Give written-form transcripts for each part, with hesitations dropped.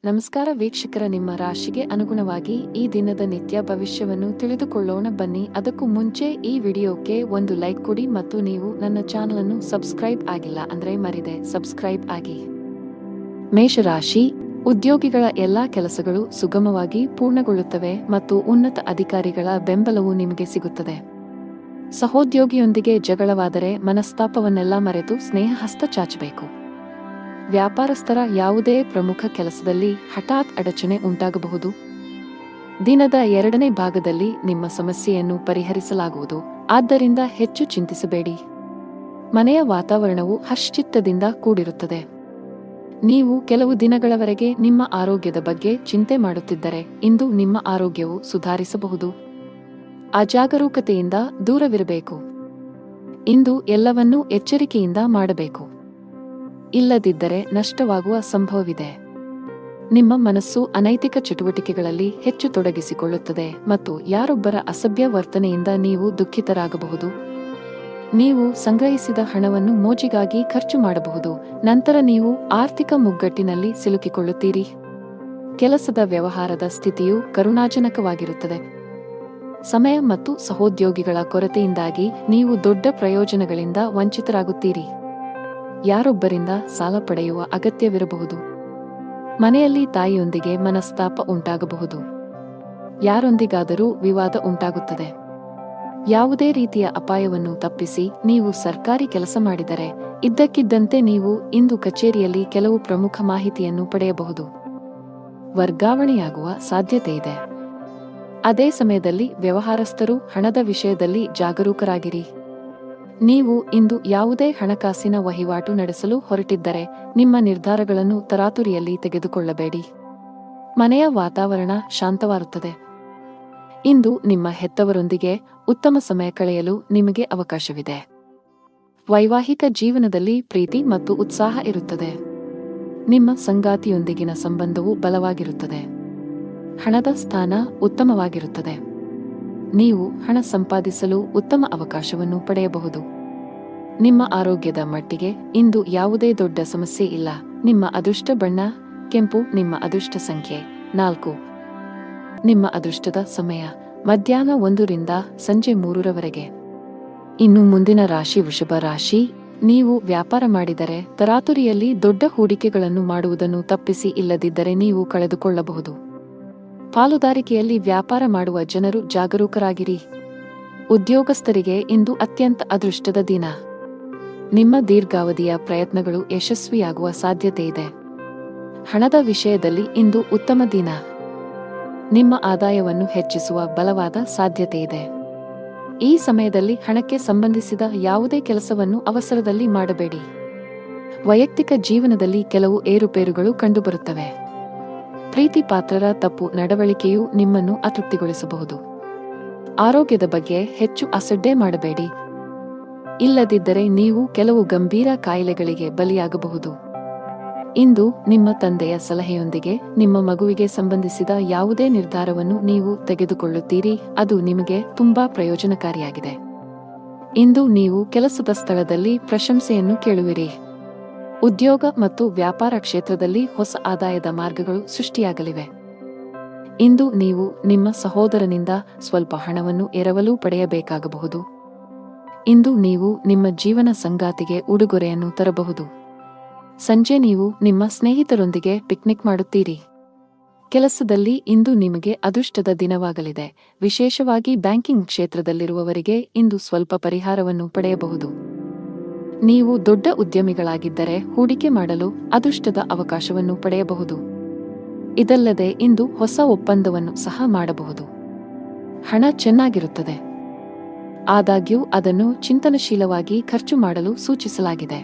ನಮಸ್ಕಾರ ವೀಕ್ಷಕರ, ನಿಮ್ಮ ರಾಶಿಗೆ ಅನುಗುಣವಾಗಿ ಈ ದಿನದ ನಿತ್ಯ ಭವಿಷ್ಯವನ್ನು ತಿಳಿದುಕೊಳ್ಳೋಣ ಬನ್ನಿ. ಅದಕ್ಕೂ ಮುಂಚೆ ಈ ವಿಡಿಯೋಕ್ಕೆ ಒಂದು ಲೈಕ್ ಕೊಡಿ ಮತ್ತು ನೀವು ನನ್ನ ಚಾನಲ್ ಅನ್ನು ಸಬ್ಸ್ಕ್ರೈಬ್ ಆಗಿಲ್ಲ ಅಂದ್ರೆ ಮರಿದೆ ಸಬ್ಸ್ಕ್ರೈಬ್ ಆಗಿ. ಮೇಷರಾಶಿ, ಉದ್ಯೋಗಿಗಳ ಎಲ್ಲಾ ಕೆಲಸಗಳು ಸುಗಮವಾಗಿ ಪೂರ್ಣಗೊಳ್ಳುತ್ತವೆ ಮತ್ತು ಉನ್ನತ ಅಧಿಕಾರಿಗಳ ಬೆಂಬಲವು ನಿಮಗೆ ಸಿಗುತ್ತದೆ. ಸಹೋದ್ಯೋಗಿಯೊಂದಿಗೆ ಜಗಳವಾದರೆ ಮನಸ್ತಾಪವನ್ನೆಲ್ಲ ಮರೆತು ಸ್ನೇಹ ಹಸ್ತ ಚಾಚಬೇಕು. ವ್ಯಾಪಾರಸ್ಥರ ಯಾವುದೇ ಪ್ರಮುಖ ಕೆಲಸದಲ್ಲಿ ಹಠಾತ್ ಅಡಚಣೆ ಉಂಟಾಗಬಹುದು. ದಿನದ ಎರಡನೇ ಭಾಗದಲ್ಲಿ ನಿಮ್ಮ ಸಮಸ್ಯೆಯನ್ನು ಪರಿಹರಿಸಲಾಗುವುದು, ಆದ್ದರಿಂದ ಹೆಚ್ಚು ಚಿಂತಿಸಬೇಡಿ. ಮನೆಯ ವಾತಾವರಣವು ಹರ್ಷಚಿತ್ತದಿಂದ ಕೂಡಿರುತ್ತದೆ. ನೀವು ಕೆಲವು ದಿನಗಳವರೆಗೆ ನಿಮ್ಮ ಆರೋಗ್ಯದ ಬಗ್ಗೆ ಚಿಂತೆ ಮಾಡುತ್ತಿದ್ದರೆ ಇಂದು ನಿಮ್ಮ ಆರೋಗ್ಯವು ಸುಧಾರಿಸಬಹುದು. ಅಜಾಗರೂಕತೆಯಿಂದ ದೂರವಿರಬೇಕು. ಇಂದು ಎಲ್ಲವನ್ನೂ ಎಚ್ಚರಿಕೆಯಿಂದ ಮಾಡಬೇಕು, ಇಲ್ಲದಿದ್ದರೆ ನಷ್ಟವಾಗುವ ಸಂಭವವಿದೆ. ನಿಮ್ಮ ಮನಸ್ಸು ಅನೈತಿಕ ಚಟುವಟಿಕೆಗಳಲ್ಲಿ ಹೆಚ್ಚು ತೊಡಗಿಸಿಕೊಳ್ಳುತ್ತದೆ ಮತ್ತು ಯಾರೊಬ್ಬರ ಅಸಭ್ಯ ವರ್ತನೆಯಿಂದ ನೀವು ದುಃಖಿತರಾಗಬಹುದು. ನೀವು ಸಂಗ್ರಹಿಸಿದ ಹಣವನ್ನು ಮೋಜಿಗಾಗಿ ಖರ್ಚು ಮಾಡಬಹುದು, ನಂತರ ನೀವು ಆರ್ಥಿಕ ಮುಗ್ಗಟ್ಟಿನಲ್ಲಿ ಸಿಲುಕಿಕೊಳ್ಳುತ್ತೀರಿ. ಕೆಲಸದ ವ್ಯವಹಾರದ ಸ್ಥಿತಿಯು ಕರುಣಾಜನಕವಾಗಿರುತ್ತದೆ. ಸಮಯ ಮತ್ತು ಸಹೋದ್ಯೋಗಿಗಳ ಕೊರತೆಯಿಂದಾಗಿ ನೀವು ದೊಡ್ಡ ಪ್ರಯೋಜನಗಳಿಂದ ವಂಚಿತರಾಗುತ್ತೀರಿ. ಯಾರೊಬ್ಬರಿಂದ ಸಾಲ ಪಡೆಯುವ ಅಗತ್ಯವಿರಬಹುದು. ಮನೆಯಲ್ಲಿ ತಾಯಿಯೊಂದಿಗೆ ಮನಸ್ತಾಪ ಉಂಟಾಗಬಹುದು. ಯಾರೊಂದಿಗಾದರೂ ವಿವಾದ ಉಂಟಾಗುತ್ತದೆ. ಯಾವುದೇ ರೀತಿಯ ಅಪಾಯವನ್ನು ತಪ್ಪಿಸಿ ನೀವು ಸರ್ಕಾರಿ ಕೆಲಸ ಮಾಡಿದರೆ ಇದ್ದಕ್ಕಿದ್ದಂತೆ ನೀವು ಇಂದು ಕಚೇರಿಯಲ್ಲಿ ಕೆಲವು ಪ್ರಮುಖ ಮಾಹಿತಿಯನ್ನು ಪಡೆಯಬಹುದು. ವರ್ಗಾವಣೆಯಾಗುವ ಸಾಧ್ಯತೆಯಿದೆ. ಅದೇ ಸಮಯದಲ್ಲಿ ವ್ಯವಹಾರಸ್ಥರು ಹಣದ ವಿಷಯದಲ್ಲಿ ಜಾಗರೂಕರಾಗಿರಿ. ನೀವು ಇಂದು ಯಾವುದೇ ಹಣಕಾಸಿನ ವಹಿವಾಟು ನಡೆಸಲು ಹೊರಟಿದ್ದರೆ ನಿಮ್ಮ ನಿರ್ಧಾರಗಳನ್ನು ತರಾತುರಿಯಲ್ಲಿ ತೆಗೆದುಕೊಳ್ಳಬೇಡಿ. ಮನೆಯ ವಾತಾವರಣ ಶಾಂತವಾಗುತ್ತದೆ. ಇಂದು ನಿಮ್ಮ ಹೆತ್ತವರೊಂದಿಗೆ ಉತ್ತಮ ಸಮಯ ಕಳೆಯಲು ನಿಮಗೆ ಅವಕಾಶವಿದೆ. ವೈವಾಹಿಕ ಜೀವನದಲ್ಲಿ ಪ್ರೀತಿ ಮತ್ತು ಉತ್ಸಾಹ ಇರುತ್ತದೆ. ನಿಮ್ಮ ಸಂಗಾತಿಯೊಂದಿಗಿನ ಸಂಬಂಧವು ಬಲವಾಗಿರುತ್ತದೆ. ಹಣದ ಸ್ಥಾನ ಉತ್ತಮವಾಗಿರುತ್ತದೆ. ನೀವು ಹಣ ಸಂಪಾದಿಸಲು ಉತ್ತಮ ಅವಕಾಶವನ್ನು ಪಡೆಯಬಹುದು. ನಿಮ್ಮ ಆರೋಗ್ಯದ ಮಟ್ಟಿಗೆ ಇಂದು ಯಾವುದೇ ದೊಡ್ಡ ಸಮಸ್ಯೆ ಇಲ್ಲ. ನಿಮ್ಮ ಅದೃಷ್ಟ ಬಣ್ಣ ಕೆಂಪು. ನಿಮ್ಮ ಅದೃಷ್ಟ ಸಂಖ್ಯೆ 4. ನಿಮ್ಮ ಅದೃಷ್ಟದ ಸಮಯ ಮಧ್ಯಾಹ್ನ 1 ರಿಂದ ಸಂಜೆ 3 ರವರೆಗೆ. ಇನ್ನು ಮುಂದಿನ ರಾಶಿ ವೃಷಭ ರಾಶಿ. ನೀವು ವ್ಯಾಪಾರ ಮಾಡಿದರೆ ತರಾತುರಿಯಲ್ಲಿ ದೊಡ್ಡ ಹೂಡಿಕೆಗಳನ್ನು ಮಾಡುವುದನ್ನು ತಪ್ಪಿಸಿ, ಇಲ್ಲದಿದ್ದರೆ ನೀವು ಕಳೆದುಕೊಳ್ಳಬಹುದು. ಪಾಲುದಾರಿಕೆಯಲ್ಲಿ ವ್ಯಾಪಾರ ಮಾಡುವ ಜನರು ಜಾಗರೂಕರಾಗಿರಿ. ಉದ್ಯೋಗಸ್ಥರಿಗೆ ಇಂದು ಅತ್ಯಂತ ಅದೃಷ್ಟದ ದಿನ. ನಿಮ್ಮ ದೀರ್ಘಾವಧಿಯ ಪ್ರಯತ್ನಗಳು ಯಶಸ್ವಿಯಾಗುವ ಸಾಧ್ಯತೆಯಿದೆ. ಹಣದ ವಿಷಯದಲ್ಲಿ ಇಂದು ಉತ್ತಮ ದಿನ. ನಿಮ್ಮ ಆದಾಯವನ್ನು ಹೆಚ್ಚಿಸುವ ಬಲವಾದ ಸಾಧ್ಯತೆಯಿದೆ. ಈ ಸಮಯದಲ್ಲಿ ಹಣಕ್ಕೆ ಸಂಬಂಧಿಸಿದ ಯಾವುದೇ ಕೆಲಸವನ್ನು ಅವಸರದಲ್ಲಿ ಮಾಡಬೇಡಿ. ವೈಯಕ್ತಿಕ ಜೀವನದಲ್ಲಿ ಕೆಲವು ಏರುಪೇರುಗಳು ಕಂಡುಬರುತ್ತವೆ. ಪ್ರೀತಿ ಪಾತ್ರರ ತಪ್ಪು ನಡವಳಿಕೆಯು ನಿಮ್ಮನ್ನು ಅತೃಪ್ತಿಗೊಳಿಸಬಹುದು. ಆರೋಗ್ಯದ ಬಗ್ಗೆ ಹೆಚ್ಚು ಅಸಡ್ಡೆ ಮಾಡಬೇಡಿ, ಇಲ್ಲದಿದ್ದರೆ ನೀವು ಕೆಲವು ಗಂಭೀರ ಕಾಯಿಲೆಗಳಿಗೆ ಬಲಿಯಾಗಬಹುದು. ಇಂದು ನಿಮ್ಮ ತಂದೆಯ ಸಲಹೆಯೊಂದಿಗೆ ನಿಮ್ಮ ಮಗುವಿಗೆ ಸಂಬಂಧಿಸಿದ ಯಾವುದೇ ನಿರ್ಧಾರವನ್ನು ನೀವು ತೆಗೆದುಕೊಳ್ಳುತ್ತೀರಿ, ಅದು ನಿಮಗೆ ತುಂಬಾ ಪ್ರಯೋಜನಕಾರಿಯಾಗಿದೆ. ಇಂದು ನೀವು ಕೆಲಸದ ಸ್ಥಳದಲ್ಲಿ ಪ್ರಶಂಸೆಯನ್ನು ಕೇಳುವಿರಿ. ಉದ್ಯೋಗ ಮತ್ತು ವ್ಯಾಪಾರ ಕ್ಷೇತ್ರದಲ್ಲಿ ಹೊಸ ಆದಾಯದ ಮಾರ್ಗಗಳು ಸೃಷ್ಟಿಯಾಗಲಿವೆ. ಇಂದು ನೀವು ನಿಮ್ಮ ಸಹೋದರನಿಂದ ಸ್ವಲ್ಪ ಹಣವನ್ನು ಎರವಲು ಪಡೆಯಬೇಕಾಗಬಹುದು. ಇಂದು ನೀವು ನಿಮ್ಮ ಜೀವನ ಸಂಗಾತಿಗೆ ಉಡುಗೊರೆಯನ್ನು ತರಬಹುದು. ಸಂಜೆ ನೀವು ನಿಮ್ಮ ಸ್ನೇಹಿತರೊಂದಿಗೆ ಪಿಕ್ನಿಕ್ ಮಾಡುತ್ತೀರಿ. ಕೆಲಸದಲ್ಲಿ ಇಂದು ನಿಮಗೆ ಅದೃಷ್ಟದ ದಿನವಾಗಲಿದೆ. ವಿಶೇಷವಾಗಿ ಬ್ಯಾಂಕಿಂಗ್ ಕ್ಷೇತ್ರದಲ್ಲಿರುವವರಿಗೆ ಇಂದು ಸ್ವಲ್ಪ ಪರಿಹಾರವನ್ನು ಪಡೆಯಬಹುದು. ನೀವು ದೊಡ್ಡ ಉದ್ಯಮಿಗಳಾಗಿದ್ದರೆ ಹೂಡಿಕೆ ಮಾಡಲು ಅದೃಷ್ಟದ ಅವಕಾಶವನ್ನು ಪಡೆಯಬಹುದು. ಇದಲ್ಲದೆ ಇಂದು ಹೊಸ ಒಪ್ಪಂದವನ್ನು ಸಹ ಮಾಡಬಹುದು. ಹಣ ಚೆನ್ನಾಗಿರುತ್ತದೆ, ಆದಾಗ್ಯೂ ಅದನ್ನು ಚಿಂತನಶೀಲವಾಗಿ ಖರ್ಚು ಮಾಡಲು ಸೂಚಿಸಲಾಗಿದೆ.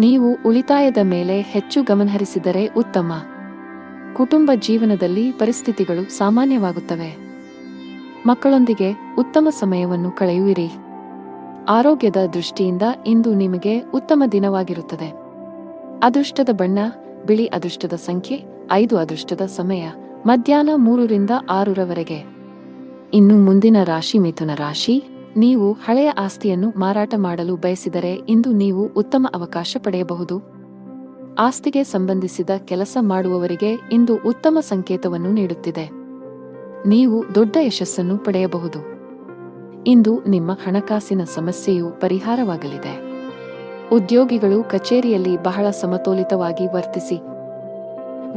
ನೀವು ಉಳಿತಾಯದ ಮೇಲೆ ಹೆಚ್ಚು ಗಮನಹರಿಸಿದರೆ ಉತ್ತಮ. ಕುಟುಂಬ ಜೀವನದಲ್ಲಿ ಪರಿಸ್ಥಿತಿಗಳು ಸಾಮಾನ್ಯವಾಗುತ್ತವೆ. ಮಕ್ಕಳೊಂದಿಗೆ ಉತ್ತಮ ಸಮಯವನ್ನು ಕಳೆಯುವಿರಿ. ಆರೋಗ್ಯದ ದೃಷ್ಟಿಯಿಂದ ಇಂದು ನಿಮಗೆ ಉತ್ತಮ ದಿನವಾಗಿರುತ್ತದೆ. ಅದೃಷ್ಟದ ಬಣ್ಣ ಬಿಳಿ. ಅದೃಷ್ಟದ ಸಂಖ್ಯೆ 5. ಅದೃಷ್ಟದ ಸಮಯ ಮಧ್ಯಾಹ್ನ 3 ರಿಂದ 6 ರವರೆಗೆ. ಇನ್ನು ಮುಂದಿನ ರಾಶಿ ಮಿಥುನ ರಾಶಿ. ನೀವು ಹಳೆಯ ಆಸ್ತಿಯನ್ನು ಮಾರಾಟ ಮಾಡಲು ಬಯಸಿದರೆ ಇಂದು ನೀವು ಉತ್ತಮ ಅವಕಾಶ ಪಡೆಯಬಹುದು. ಆಸ್ತಿಗೆ ಸಂಬಂಧಿಸಿದ ಕೆಲಸ ಮಾಡುವವರಿಗೆ ಇಂದು ಉತ್ತಮ ಸಂಕೇತವನ್ನು ನೀಡುತ್ತಿದೆ. ನೀವು ದೊಡ್ಡ ಯಶಸ್ಸನ್ನು ಪಡೆಯಬಹುದು. ಇಂದು ನಿಮ್ಮ ಹಣಕಾಸಿನ ಸಮಸ್ಯೆಯು ಪರಿಹಾರವಾಗಲಿದೆ. ಉದ್ಯೋಗಿಗಳು ಕಚೇರಿಯಲ್ಲಿ ಬಹಳ ಸಮತೋಲಿತವಾಗಿ ವರ್ತಿಸಿ.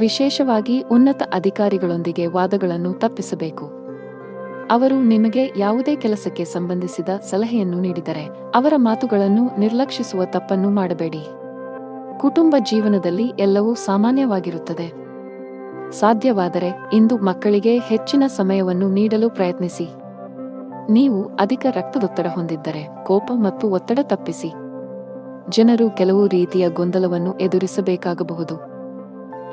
ವಿಶೇಷವಾಗಿ ಉನ್ನತ ಅಧಿಕಾರಿಗಳೊಂದಿಗೆ ವಾದಗಳನ್ನು ತಪ್ಪಿಸಬೇಕು. ಅವರು ನಿಮಗೆ ಯಾವುದೇ ಕೆಲಸಕ್ಕೆ ಸಂಬಂಧಿಸಿದ ಸಲಹೆಯನ್ನು ನೀಡಿದರೆ ಅವರ ಮಾತುಗಳನ್ನು ನಿರ್ಲಕ್ಷಿಸುವ ತಪ್ಪನ್ನು ಮಾಡಬೇಡಿ. ಕುಟುಂಬ ಜೀವನದಲ್ಲಿ ಎಲ್ಲವೂ ಸಾಮಾನ್ಯವಾಗಿರುತ್ತದೆ. ಸಾಧ್ಯವಾದರೆ ಇಂದು ಮಕ್ಕಳಿಗೆ ಹೆಚ್ಚಿನ ಸಮಯವನ್ನು ನೀಡಲು ಪ್ರಯತ್ನಿಸಿ. ನೀವು ಅಧಿಕ ರಕ್ತದೊತ್ತಡ ಹೊಂದಿದ್ದರೆ ಕೋಪ ಮತ್ತು ಒತ್ತಡ ತಪ್ಪಿಸಿ. ಜನರು ಕೆಲವು ರೀತಿಯ ಗೊಂದಲವನ್ನು ಎದುರಿಸಬೇಕಾಗಬಹುದು.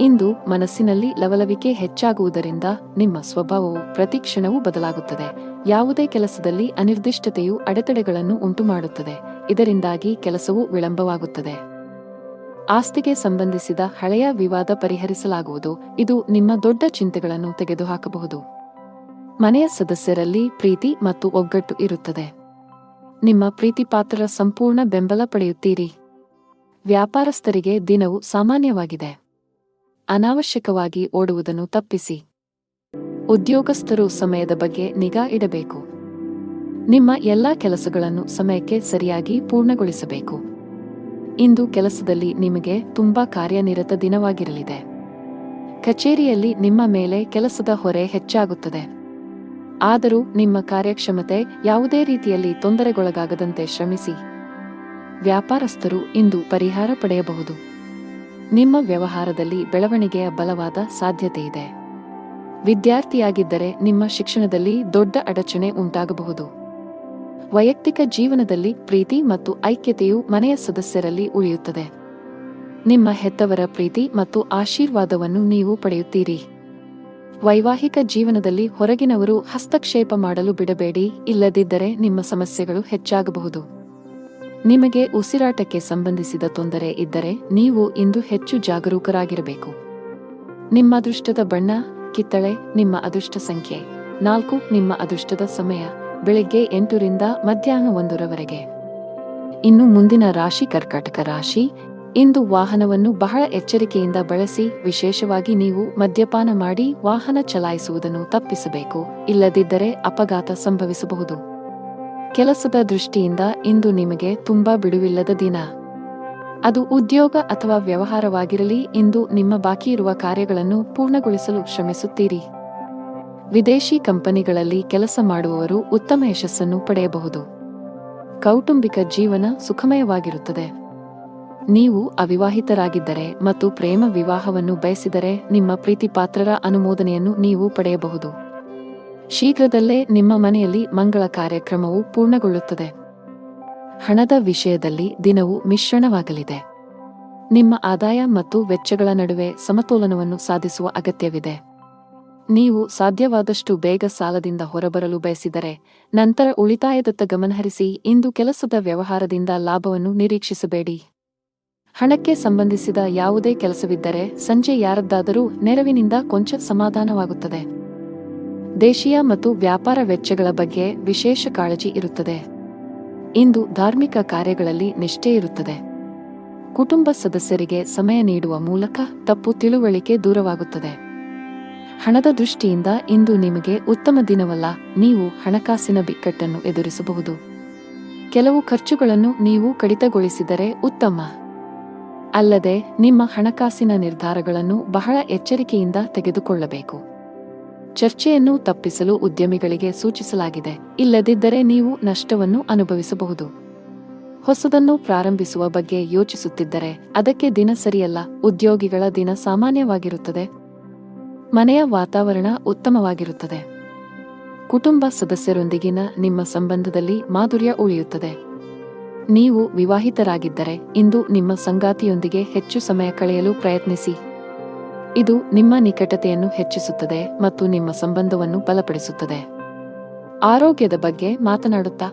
ಇಂದು ಮನಸ್ಸಿನಲ್ಲಿ ಲವಲವಿಕೆ ಹೆಚ್ಚಾಗುವುದರಿಂದ ನಿಮ್ಮ ಸ್ವಭಾವವು ಪ್ರತಿಕ್ಷಣವೂ ಬದಲಾಗುತ್ತದೆ. ಯಾವುದೇ ಕೆಲಸದಲ್ಲಿ ಅನಿರ್ದಿಷ್ಟತೆಯು ಅಡೆತಡೆಗಳನ್ನು ಉಂಟುಮಾಡುತ್ತದೆ. ಇದರಿಂದಾಗಿ ಕೆಲಸವು ವಿಳಂಬವಾಗುತ್ತದೆ. ಆಸ್ತಿಗೆ ಸಂಬಂಧಿಸಿದ ಹಳೆಯ ವಿವಾದ ಪರಿಹರಿಸಲಾಗುವುದು. ಇದು ನಿಮ್ಮ ದೊಡ್ಡ ಚಿಂತೆಗಳನ್ನು ತೆಗೆದುಹಾಕಬಹುದು. ಮನೆಯ ಸದಸ್ಯರಲ್ಲಿ ಪ್ರೀತಿ ಮತ್ತು ಒಗ್ಗಟ್ಟು ಇರುತ್ತದೆ. ನಿಮ್ಮ ಪ್ರೀತಿಪಾತ್ರರ ಸಂಪೂರ್ಣ ಬೆಂಬಲ ಪಡೆಯುತ್ತೀರಿ. ವ್ಯಾಪಾರಸ್ಥರಿಗೆ ದಿನವು ಸಾಮಾನ್ಯವಾಗಿದೆ. ಅನಾವಶ್ಯಕವಾಗಿ ಓಡುವುದನ್ನು ತಪ್ಪಿಸಿ. ಉದ್ಯೋಗಸ್ಥರು ಸಮಯದ ಬಗ್ಗೆ ನಿಗಾ ಇಡಬೇಕು. ನಿಮ್ಮ ಎಲ್ಲಾ ಕೆಲಸಗಳನ್ನು ಸಮಯಕ್ಕೆ ಸರಿಯಾಗಿ ಪೂರ್ಣಗೊಳಿಸಬೇಕು. ಇಂದು ಕೆಲಸದಲ್ಲಿ ನಿಮಗೆ ತುಂಬಾ ಕಾರ್ಯನಿರತ ದಿನವಾಗಿರಲಿದೆ. ಕಚೇರಿಯಲ್ಲಿ ನಿಮ್ಮ ಮೇಲೆ ಕೆಲಸದ ಹೊರೆ ಹೆಚ್ಚಾಗುತ್ತದೆ. ಆದರೂ ನಿಮ್ಮ ಕಾರ್ಯಕ್ಷಮತೆ ಯಾವುದೇ ರೀತಿಯಲ್ಲಿ ತೊಂದರೆಗೊಳಗಾಗದಂತೆ ಶ್ರಮಿಸಿ. ವ್ಯಾಪಾರಸ್ಥರು ಇಂದು ಪರಿಹಾರ ಪಡೆಯಬಹುದು. ನಿಮ್ಮ ವ್ಯವಹಾರದಲ್ಲಿ ಬೆಳವಣಿಗೆಯ ಬಲವಾದ ಸಾಧ್ಯತೆಯಿದೆ. ವಿದ್ಯಾರ್ಥಿಯಾಗಿದ್ದರೆ ನಿಮ್ಮ ಶಿಕ್ಷಣದಲ್ಲಿ ದೊಡ್ಡ ಅಡಚಣೆ ಉಂಟಾಗಬಹುದು. ವೈಯಕ್ತಿಕ ಜೀವನದಲ್ಲಿ ಪ್ರೀತಿ ಮತ್ತು ಐಕ್ಯತೆಯು ಮನೆಯ ಸದಸ್ಯರಲ್ಲಿ ಉಳಿಯುತ್ತದೆ. ನಿಮ್ಮ ಹೆತ್ತವರ ಪ್ರೀತಿ ಮತ್ತು ಆಶೀರ್ವಾದವನ್ನು ನೀವು ಪಡೆಯುತ್ತೀರಿ. ವೈವಾಹಿಕ ಜೀವನದಲ್ಲಿ ಹೊರಗಿನವರು ಹಸ್ತಕ್ಷೇಪ ಮಾಡಲು ಬಿಡಬೇಡಿ, ಇಲ್ಲದಿದ್ದರೆ ನಿಮ್ಮ ಸಮಸ್ಯೆಗಳು ಹೆಚ್ಚಾಗಬಹುದು. ನಿಮಗೆ ಉಸಿರಾಟಕ್ಕೆ ಸಂಬಂಧಿಸಿದ ತೊಂದರೆ ಇದ್ದರೆ ನೀವು ಇಂದು ಹೆಚ್ಚು ಜಾಗರೂಕರಾಗಿರಬೇಕು. ನಿಮ್ಮ ಅದೃಷ್ಟದ ಬಣ್ಣ ಕಿತ್ತಳೆ. ನಿಮ್ಮ ಅದೃಷ್ಟ ಸಂಖ್ಯೆ 4. ನಿಮ್ಮ ಅದೃಷ್ಟದ ಸಮಯ ಬೆಳಿಗ್ಗೆ 8 ರಿಂದ ಮಧ್ಯಾಹ್ನ 1 ರವರೆಗೆ. ಇನ್ನು ಮುಂದಿನ ರಾಶಿ ಕರ್ಕಾಟಕ ರಾಶಿ. ಇಂದು ವಾಹನವನ್ನು ಬಹಳ ಎಚ್ಚರಿಕೆಯಿಂದ ಬಳಸಿ. ವಿಶೇಷವಾಗಿ ನೀವು ಮದ್ಯಪಾನ ಮಾಡಿ ವಾಹನ ಚಲಾಯಿಸುವುದನ್ನು ತಪ್ಪಿಸಬೇಕು, ಇಲ್ಲದಿದ್ದರೆ ಅಪಘಾತ ಸಂಭವಿಸಬಹುದು. ಕೆಲಸದ ದೃಷ್ಟಿಯಿಂದ ಇಂದು ನಿಮಗೆ ತುಂಬಾ ಬಿಡುವಿಲ್ಲದ ದಿನ. ಅದು ಉದ್ಯೋಗ ಅಥವಾ ವ್ಯವಹಾರವಾಗಿರಲಿ, ಇಂದು ನಿಮ್ಮ ಬಾಕಿಯಿರುವ ಕಾರ್ಯಗಳನ್ನು ಪೂರ್ಣಗೊಳಿಸಲು ಶ್ರಮಿಸುತ್ತೀರಿ. ವಿದೇಶಿ ಕಂಪನಿಗಳಲ್ಲಿ ಕೆಲಸ ಮಾಡುವವರು ಉತ್ತಮ ಯಶಸ್ಸನ್ನು ಪಡೆಯಬಹುದು. ಕೌಟುಂಬಿಕ ಜೀವನ ಸುಖಮಯವಾಗಿರುತ್ತದೆ. ನೀವು ಅವಿವಾಹಿತರಾಗಿದ್ದರೆ ಮತ್ತು ಪ್ರೇಮ ವಿವಾಹವನ್ನು ಬಯಸಿದರೆ ನಿಮ್ಮ ಪ್ರೀತಿಪಾತ್ರರ ಅನುಮೋದನೆಯನ್ನು ನೀವು ಪಡೆಯಬಹುದು. ಶೀಘ್ರದಲ್ಲೇ ನಿಮ್ಮ ಮನೆಯಲ್ಲಿ ಮಂಗಳ ಕಾರ್ಯಕ್ರಮವು ಪೂರ್ಣಗೊಳ್ಳುತ್ತದೆ. ಹಣದ ವಿಷಯದಲ್ಲಿ ದಿನವು ಮಿಶ್ರಣವಾಗಲಿದೆ. ನಿಮ್ಮ ಆದಾಯ ಮತ್ತು ವೆಚ್ಚಗಳ ನಡುವೆ ಸಮತೋಲನವನ್ನು ಸಾಧಿಸುವ ಅಗತ್ಯವಿದೆ. ನೀವು ಸಾಧ್ಯವಾದಷ್ಟು ಬೇಗ ಸಾಲದಿಂದ ಹೊರಬರಲು ಬಯಸಿದರೆ ನಂತರ ಉಳಿತಾಯದತ್ತ ಗಮನಹರಿಸಿ. ಇಂದು ಕೆಲಸದ ವ್ಯವಹಾರದಿಂದ ಲಾಭವನ್ನು ನಿರೀಕ್ಷಿಸಬೇಡಿ. ಹಣಕ್ಕೆ ಸಂಬಂಧಿಸಿದ ಯಾವುದೇ ಕೆಲಸವಿದ್ದರೆ ಸಂಜೆ ಯಾರದ್ದಾದರೂ ನೆರವಿನಿಂದ ಕೊಂಚ ಸಮಾಧಾನವಾಗುತ್ತದೆ. ದೇಶೀಯ ಮತ್ತು ವ್ಯಾಪಾರ ವೆಚ್ಚಗಳ ಬಗ್ಗೆ ವಿಶೇಷ ಕಾಳಜಿ ಇರುತ್ತದೆ. ಇಂದು ಧಾರ್ಮಿಕ ಕಾರ್ಯಗಳಲ್ಲಿ ನಿಷ್ಠೆ ಇರುತ್ತದೆ. ಕುಟುಂಬ ಸದಸ್ಯರಿಗೆ ಸಮಯ ನೀಡುವ ಮೂಲಕ ತಪ್ಪು ತಿಳುವಳಿಕೆ ದೂರವಾಗುತ್ತದೆ. ಹಣದ ದೃಷ್ಟಿಯಿಂದ ಇಂದು ನಿಮಗೆ ಉತ್ತಮ ದಿನವಲ್ಲ. ನೀವು ಹಣಕಾಸಿನ ಬಿಕ್ಕಟ್ಟನ್ನು ಎದುರಿಸಬಹುದು. ಕೆಲವು ಖರ್ಚುಗಳನ್ನು ನೀವು ಕಡಿತಗೊಳಿಸಿದರೆ ಉತ್ತಮ. ಅಲ್ಲದೆ ನಿಮ್ಮ ಹಣಕಾಸಿನ ನಿರ್ಧಾರಗಳನ್ನು ಬಹಳ ಎಚ್ಚರಿಕೆಯಿಂದ ತೆಗೆದುಕೊಳ್ಳಬೇಕು. ಚರ್ಚೆಯನ್ನು ತಪ್ಪಿಸಲು ಉದ್ಯಮಿಗಳಿಗೆ ಸೂಚಿಸಲಾಗಿದೆ, ಇಲ್ಲದಿದ್ದರೆ ನೀವು ನಷ್ಟವನ್ನು ಅನುಭವಿಸಬಹುದು. ಹೊಸದನ್ನು ಪ್ರಾರಂಭಿಸುವ ಬಗ್ಗೆ ಯೋಚಿಸುತ್ತಿದ್ದರೆ ಅದಕ್ಕೆ ದಿನ ಸರಿಯಲ್ಲ. ಉದ್ಯೋಗಿಗಳ ದಿನ ಸಾಮಾನ್ಯವಾಗಿರುತ್ತದೆ. ಮನೆಯ ವಾತಾವರಣ ಉತ್ತಮವಾಗಿರುತ್ತದೆ. ಕುಟುಂಬ ಸದಸ್ಯರೊಂದಿಗಿನ ನಿಮ್ಮ ಸಂಬಂಧದಲ್ಲಿ ಮಾಧುರ್ಯ ಉಳಿಯುತ್ತದೆ. ನೀವು ವಿವಾಹಿತರಾಗಿದ್ದರೆ ಇಂದು ನಿಮ್ಮ ಸಂಗಾತಿಯೊಂದಿಗೆ ಹೆಚ್ಚು ಸಮಯ ಕಳೆಯಲು ಪ್ರಯತ್ನಿಸಿ. ಇದು ನಿಮ್ಮ ನಿಕಟತೆಯನ್ನು ಹೆಚ್ಚಿಸುತ್ತದೆ ಮತ್ತು ನಿಮ್ಮ ಸಂಬಂಧವನ್ನು ಬಲಪಡಿಸುತ್ತದೆ. ಆರೋಗ್ಯದ ಬಗ್ಗೆ ಮಾತನಾಡುತ್ತಾ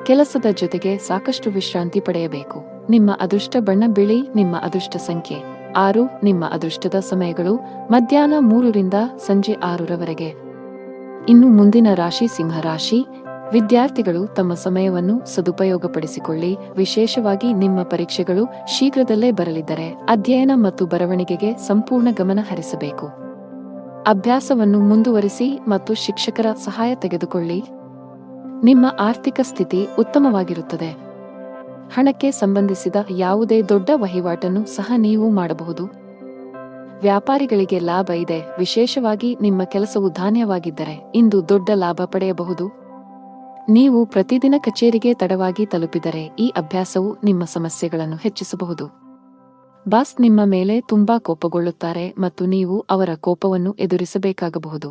ಕೆಲಸದ ಜೊತೆಗೆ ಸಾಕಷ್ಟು ವಿಶ್ರಾಂತಿ ಪಡೆಯಬೇಕು. ನಿಮ್ಮ ಅದೃಷ್ಟ ಬಣ್ಣ ಬಿಳಿ. ನಿಮ್ಮ ಅದೃಷ್ಟ ಸಂಖ್ಯೆ 6. ನಿಮ್ಮ ಅದೃಷ್ಟದ ಸಮಯಗಳು ಮಧ್ಯಾಹ್ನ 3 ರಿಂದ ಸಂಜೆ 6 ರವರೆಗೆ. ಇನ್ನು ಮುಂದಿನ ರಾಶಿ ಸಿಂಹ ರಾಶಿ. ವಿದ್ಯಾರ್ಥಿಗಳು ತಮ್ಮ ಸಮಯವನ್ನು ಸದುಪಯೋಗಪಡಿಸಿಕೊಳ್ಳಿ, ವಿಶೇಷವಾಗಿ ನಿಮ್ಮ ಪರೀಕ್ಷೆಗಳು ಶೀಘ್ರದಲ್ಲೇ ಬರಲಿದ್ದರೆ ಅಧ್ಯಯನ ಮತ್ತು ಬರವಣಿಗೆಗೆ ಸಂಪೂರ್ಣ ಗಮನ ಹರಿಸಬೇಕು. ಅಭ್ಯಾಸವನ್ನು ಮುಂದುವರಿಸಿ ಮತ್ತು ಶಿಕ್ಷಕರ ಸಹಾಯ ತೆಗೆದುಕೊಳ್ಳಿ. ನಿಮ್ಮ ಆರ್ಥಿಕ ಸ್ಥಿತಿ ಉತ್ತಮವಾಗಿರುತ್ತದೆ. ಹಣಕ್ಕೆ ಸಂಬಂಧಿಸಿದ ಯಾವುದೇ ದೊಡ್ಡ ವಹಿವಾಟನ್ನು ಸಹ ನೀವು ಮಾಡಬಹುದು. ವ್ಯಾಪಾರಿಗಳಿಗೆ ಲಾಭ ಇದೆ, ವಿಶೇಷವಾಗಿ ನಿಮ್ಮ ಕೆಲಸವು ಧಾನ್ಯವಾಗಿದ್ದರೆ ಇಂದು ದೊಡ್ಡ ಲಾಭ ಪಡೆಯಬಹುದು. ನೀವು ಪ್ರತಿದಿನ ಕಚೇರಿಗೆ ತಡವಾಗಿ ತಲುಪಿದರೆ ಈ ಅಭ್ಯಾಸವು ನಿಮ್ಮ ಸಮಸ್ಯೆಗಳನ್ನು ಹೆಚ್ಚಿಸಬಹುದು. ಬಾಸ್ ನಿಮ್ಮ ಮೇಲೆ ತುಂಬಾ ಕೋಪಗೊಳ್ಳುತ್ತಾರೆ ಮತ್ತು ನೀವು ಅವರ ಕೋಪವನ್ನು ಎದುರಿಸಬೇಕಾಗಬಹುದು.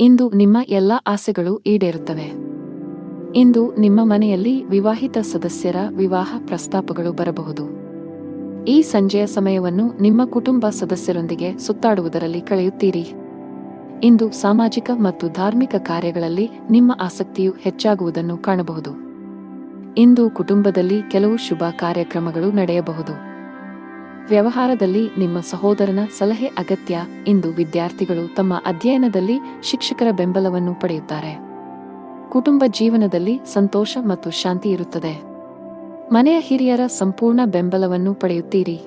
ಇಂದು ನಿಮ್ಮ ಎಲ್ಲಾ ಆಸೆಗಳು ಈಡೇರುತ್ತವೆ. ಇಂದು ನಿಮ್ಮ ಮನೆಯಲ್ಲಿ ವಿವಾಹಿತ ಸದಸ್ಯರ ವಿವಾಹ ಪ್ರಸ್ತಾಪಗಳು ಬರಬಹುದು. ಈ ಸಂಜೆಯ ಸಮಯವನ್ನು ನಿಮ್ಮ ಕುಟುಂಬ ಸದಸ್ಯರೊಂದಿಗೆ ಸುತ್ತಾಡುವುದರಲ್ಲಿ ಕಳೆಯುತ್ತೀರಿ. ಇಂದು ಸಾಮಾಜಿಕ ಮತ್ತು ಧಾರ್ಮಿಕ ಕಾರ್ಯಗಳಲ್ಲಿ ನಿಮ್ಮ ಆಸಕ್ತಿಯು ಹೆಚ್ಚಾಗುವುದನ್ನು ಕಾಣಬಹುದು. ಇಂದು ಕುಟುಂಬದಲ್ಲಿ ಕೆಲವು ಶುಭ ಕಾರ್ಯಕ್ರಮಗಳು ನಡೆಯಬಹುದು. ವ್ಯವಹಾರದಲ್ಲಿ ನಿಮ್ಮ ಸಹೋದರನ ಸಲಹೆ ಅಗತ್ಯ. ಇಂದು ವಿದ್ಯಾರ್ಥಿಗಳು ತಮ್ಮ ಅಧ್ಯಯನದಲ್ಲಿ ಶಿಕ್ಷಕರ ಬೆಂಬಲವನ್ನು ಪಡೆಯುತ್ತಾರೆ. ಕುಟುಂಬ ಜೀವನದಲ್ಲಿ ಸಂತೋಷ ಮತ್ತು ಶಾಂತಿ ಇರುತ್ತದೆ. ಮನೆಯ ಹಿರಿಯರ ಸಂಪೂರ್ಣ ಬೆಂಬಲವನ್ನು ಪಡೆಯುತ್ತೀರಿ.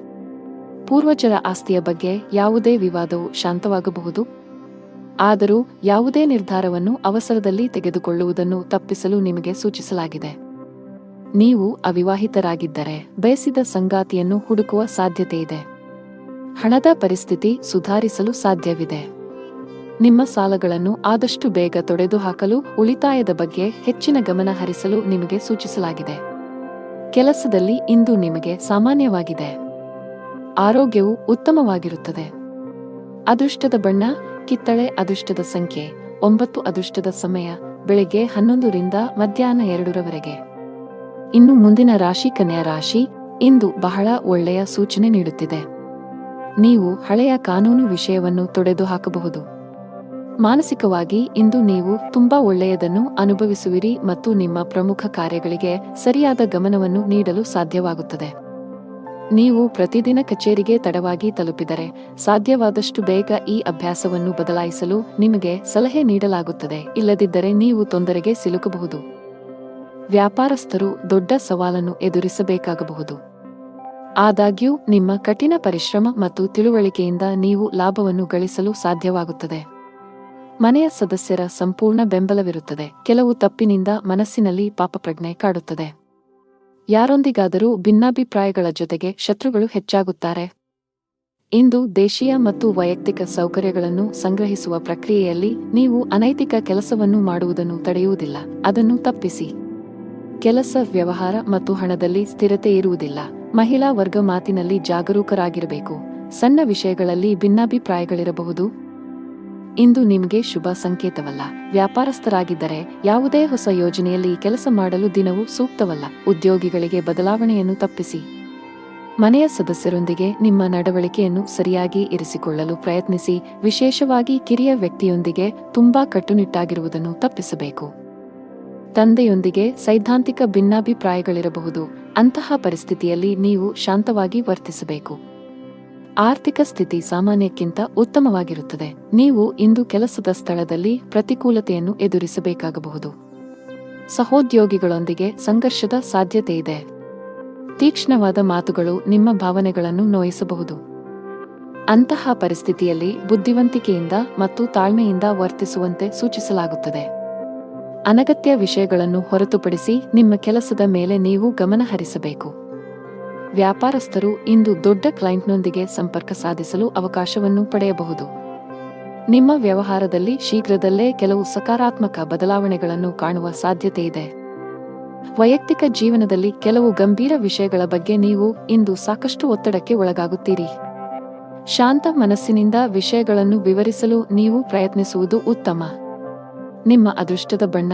ಪೂರ್ವಜರ ಆಸ್ತಿಯ ಬಗ್ಗೆ ಯಾವುದೇ ವಿವಾದವು ಶಾಂತವಾಗಬಹುದು. ಆದರೂ ಯಾವುದೇ ನಿರ್ಧಾರವನ್ನು ಅವಸರದಲ್ಲಿ ತೆಗೆದುಕೊಳ್ಳುವುದನ್ನು ತಪ್ಪಿಸಲು ನಿಮಗೆ ಸೂಚಿಸಲಾಗಿದೆ. ನೀವು ಅವಿವಾಹಿತರಾಗಿದ್ದರೆ ಬಯಸಿದ ಸಂಗಾತಿಯನ್ನು ಹುಡುಕುವ ಸಾಧ್ಯತೆಯಿದೆ. ಹಣದ ಪರಿಸ್ಥಿತಿ ಸುಧಾರಿಸಲು ಸಾಧ್ಯವಿದೆ. ನಿಮ್ಮ ಸಾಲಗಳನ್ನು ಆದಷ್ಟು ಬೇಗ ತೊಡೆದುಹಾಕಲು ಉಳಿತಾಯದ ಬಗ್ಗೆ ಹೆಚ್ಚಿನ ಗಮನ ಹರಿಸಲು ನಿಮಗೆ ಸೂಚಿಸಲಾಗಿದೆ. ಕೆಲಸದಲ್ಲಿ ಇಂದು ನಿಮಗೆ ಸಾಮಾನ್ಯವಾಗಿದೆ. ಆರೋಗ್ಯವು ಉತ್ತಮವಾಗಿರುತ್ತದೆ. ಅದೃಷ್ಟದ ಬಣ್ಣ ಕಿತ್ತಳೆ. ಅದೃಷ್ಟದ ಸಂಖ್ಯೆ 9. ಅದೃಷ್ಟದ ಸಮಯ ಬೆಳಗ್ಗೆ 11 ರಿಂದ ಮಧ್ಯಾಹ್ನ 2 ಇನ್ನು ಮುಂದಿನ ರಾಶಿ ಕನ್ಯಾ ರಾಶಿ. ಇಂದು ಬಹಳ ಒಳ್ಳೆಯ ಸೂಚನೆ ನೀಡುತ್ತಿದೆ. ನೀವು ಹಳೆಯ ಕಾನೂನು ವಿಷಯವನ್ನು ತೊಡೆದುಹಾಕಬಹುದು. ಮಾನಸಿಕವಾಗಿ ಇಂದು ನೀವು ತುಂಬಾ ಒಳ್ಳೆಯದನ್ನು ಅನುಭವಿಸುವಿರಿ ಮತ್ತು ನಿಮ್ಮ ಪ್ರಮುಖ ಕಾರ್ಯಗಳಿಗೆ ಸರಿಯಾದ ಗಮನವನ್ನು ನೀಡಲು ಸಾಧ್ಯವಾಗುತ್ತದೆ. ನೀವು ಪ್ರತಿದಿನ ಕಚೇರಿಗೆ ತಡವಾಗಿ ತಲುಪಿದರೆ ಸಾಧ್ಯವಾದಷ್ಟು ಬೇಗ ಈ ಅಭ್ಯಾಸವನ್ನು ಬದಲಾಯಿಸಲು ನಿಮಗೆ ಸಲಹೆ ನೀಡಲಾಗುತ್ತದೆ, ಇಲ್ಲದಿದ್ದರೆ ನೀವು ತೊಂದರೆಗೆ ಸಿಲುಕಬಹುದು. ವ್ಯಾಪಾರಸ್ಥರು ದೊಡ್ಡ ಸವಾಲನ್ನು ಎದುರಿಸಬೇಕಾಗಬಹುದು. ಆದಾಗ್ಯೂ ನಿಮ್ಮ ಕಠಿಣ ಪರಿಶ್ರಮ ಮತ್ತು ತಿಳುವಳಿಕೆಯಿಂದ ನೀವು ಲಾಭವನ್ನು ಗಳಿಸಲು ಸಾಧ್ಯವಾಗುತ್ತದೆ. ಮನೆಯ ಸದಸ್ಯರ ಸಂಪೂರ್ಣ ಬೆಂಬಲವಿರುತ್ತದೆ. ಕೆಲವು ತಪ್ಪಿನಿಂದ ಮನಸ್ಸಿನಲ್ಲಿ ಪಾಪಪ್ರಜ್ಞೆ ಕಾಡುತ್ತದೆ. ಯಾರೊಂದಿಗಾದರೂ ಭಿನ್ನಾಭಿಪ್ರಾಯಗಳ ಜೊತೆಗೆ ಶತ್ರುಗಳು ಹೆಚ್ಚಾಗುತ್ತಾರೆ. ಇಂದು ದೇಶೀಯ ಮತ್ತು ವೈಯಕ್ತಿಕ ಸೌಕರ್ಯಗಳನ್ನು ಸಂಗ್ರಹಿಸುವ ಪ್ರಕ್ರಿಯೆಯಲ್ಲಿ ನೀವು ಅನೈತಿಕ ಕೆಲಸವನ್ನು ಮಾಡುವುದನ್ನು ತಡೆಯುವುದಿಲ್ಲ, ಅದನ್ನು ತಪ್ಪಿಸಿ. ಕೆಲಸ, ವ್ಯವಹಾರ ಮತ್ತು ಹಣದಲ್ಲಿ ಸ್ಥಿರತೆ ಇರುವುದಿಲ್ಲ. ಮಹಿಳಾ ವರ್ಗ ಮಾತಿನಲ್ಲಿ ಜಾಗರೂಕರಾಗಿರಬೇಕು. ಸಣ್ಣ ವಿಷಯಗಳಲ್ಲಿ ಭಿನ್ನಾಭಿಪ್ರಾಯಗಳಿರಬಹುದು. ಇಂದು ನಿಮಗೆ ಶುಭ ಸಂಕೇತವಲ್ಲ. ವ್ಯಾಪಾರಸ್ಥರಾಗಿದ್ದರೆ ಯಾವುದೇ ಹೊಸ ಯೋಜನೆಯಲ್ಲಿ ಕೆಲಸ ಮಾಡಲು ದಿನವೂ ಸೂಕ್ತವಲ್ಲ. ಉದ್ಯೋಗಿಗಳಿಗೆ ಬದಲಾವಣೆಯನ್ನು ತಪ್ಪಿಸಿ. ಮನೆಯ ಸದಸ್ಯರೊಂದಿಗೆ ನಿಮ್ಮ ನಡವಳಿಕೆಯನ್ನು ಸರಿಯಾಗಿ ಇರಿಸಿಕೊಳ್ಳಲು ಪ್ರಯತ್ನಿಸಿ. ವಿಶೇಷವಾಗಿ ಕಿರಿಯ ವ್ಯಕ್ತಿಯೊಂದಿಗೆ ತುಂಬಾ ಕಟ್ಟುನಿಟ್ಟಾಗಿರುವುದನ್ನು ತಪ್ಪಿಸಬೇಕು. ತಂದೆಯೊಂದಿಗೆ ಸೈದ್ಧಾಂತಿಕ ಭಿನ್ನಾಭಿಪ್ರಾಯಗಳಿರಬಹುದು. ಅಂತಹ ಪರಿಸ್ಥಿತಿಯಲ್ಲಿ ನೀವು ಶಾಂತವಾಗಿ ವರ್ತಿಸಬೇಕು. ಆರ್ಥಿಕ ಸ್ಥಿತಿ ಸಾಮಾನ್ಯಕ್ಕಿಂತ ಉತ್ತಮವಾಗಿರುತ್ತದೆ. ನೀವು ಇಂದು ಕೆಲಸದ ಸ್ಥಳದಲ್ಲಿ ಪ್ರತಿಕೂಲತೆಯನ್ನು ಎದುರಿಸಬೇಕಾಗಬಹುದು. ಸಹೋದ್ಯೋಗಿಗಳೊಂದಿಗೆ ಸಂಘರ್ಷದ ಸಾಧ್ಯತೆಯಿದೆ. ತೀಕ್ಷ್ಣವಾದ ಮಾತುಗಳು ನಿಮ್ಮ ಭಾವನೆಗಳನ್ನು ನೋಯಿಸಬಹುದು. ಅಂತಹ ಪರಿಸ್ಥಿತಿಯಲ್ಲಿ ಬುದ್ಧಿವಂತಿಕೆಯಿಂದ ಮತ್ತು ತಾಳ್ಮೆಯಿಂದ ವರ್ತಿಸುವಂತೆ ಸೂಚಿಸಲಾಗುತ್ತದೆ. ಅನಗತ್ಯ ವಿಷಯಗಳನ್ನು ಹೊರತುಪಡಿಸಿ ನಿಮ್ಮ ಕೆಲಸದ ಮೇಲೆ ನೀವು ಗಮನ ಹರಿಸಬೇಕು. ವ್ಯಾಪಾರಸ್ಥರು ಇಂದು ದೊಡ್ಡ ಕ್ಲೈಂಟ್ನೊಂದಿಗೆ ಸಂಪರ್ಕ ಸಾಧಿಸಲು ಅವಕಾಶವನ್ನು ಪಡೆಯಬಹುದು. ನಿಮ್ಮ ವ್ಯವಹಾರದಲ್ಲಿ ಶೀಘ್ರದಲ್ಲೇ ಕೆಲವು ಸಕಾರಾತ್ಮಕ ಬದಲಾವಣೆಗಳನ್ನು ಕಾಣುವ ಸಾಧ್ಯತೆಯಿದೆ. ವೈಯಕ್ತಿಕ ಜೀವನದಲ್ಲಿ ಕೆಲವು ಗಂಭೀರ ವಿಷಯಗಳ ಬಗ್ಗೆ ನೀವು ಇಂದು ಸಾಕಷ್ಟು ಒತ್ತಡಕ್ಕೆ ಒಳಗಾಗುತ್ತೀರಿ. ಶಾಂತ ಮನಸ್ಸಿನಿಂದ ವಿಷಯಗಳನ್ನು ವಿವರಿಸಲು ನೀವು ಪ್ರಯತ್ನಿಸುವುದು ಉತ್ತಮ. ನಿಮ್ಮ ಅದೃಷ್ಟದ ಬಣ್ಣ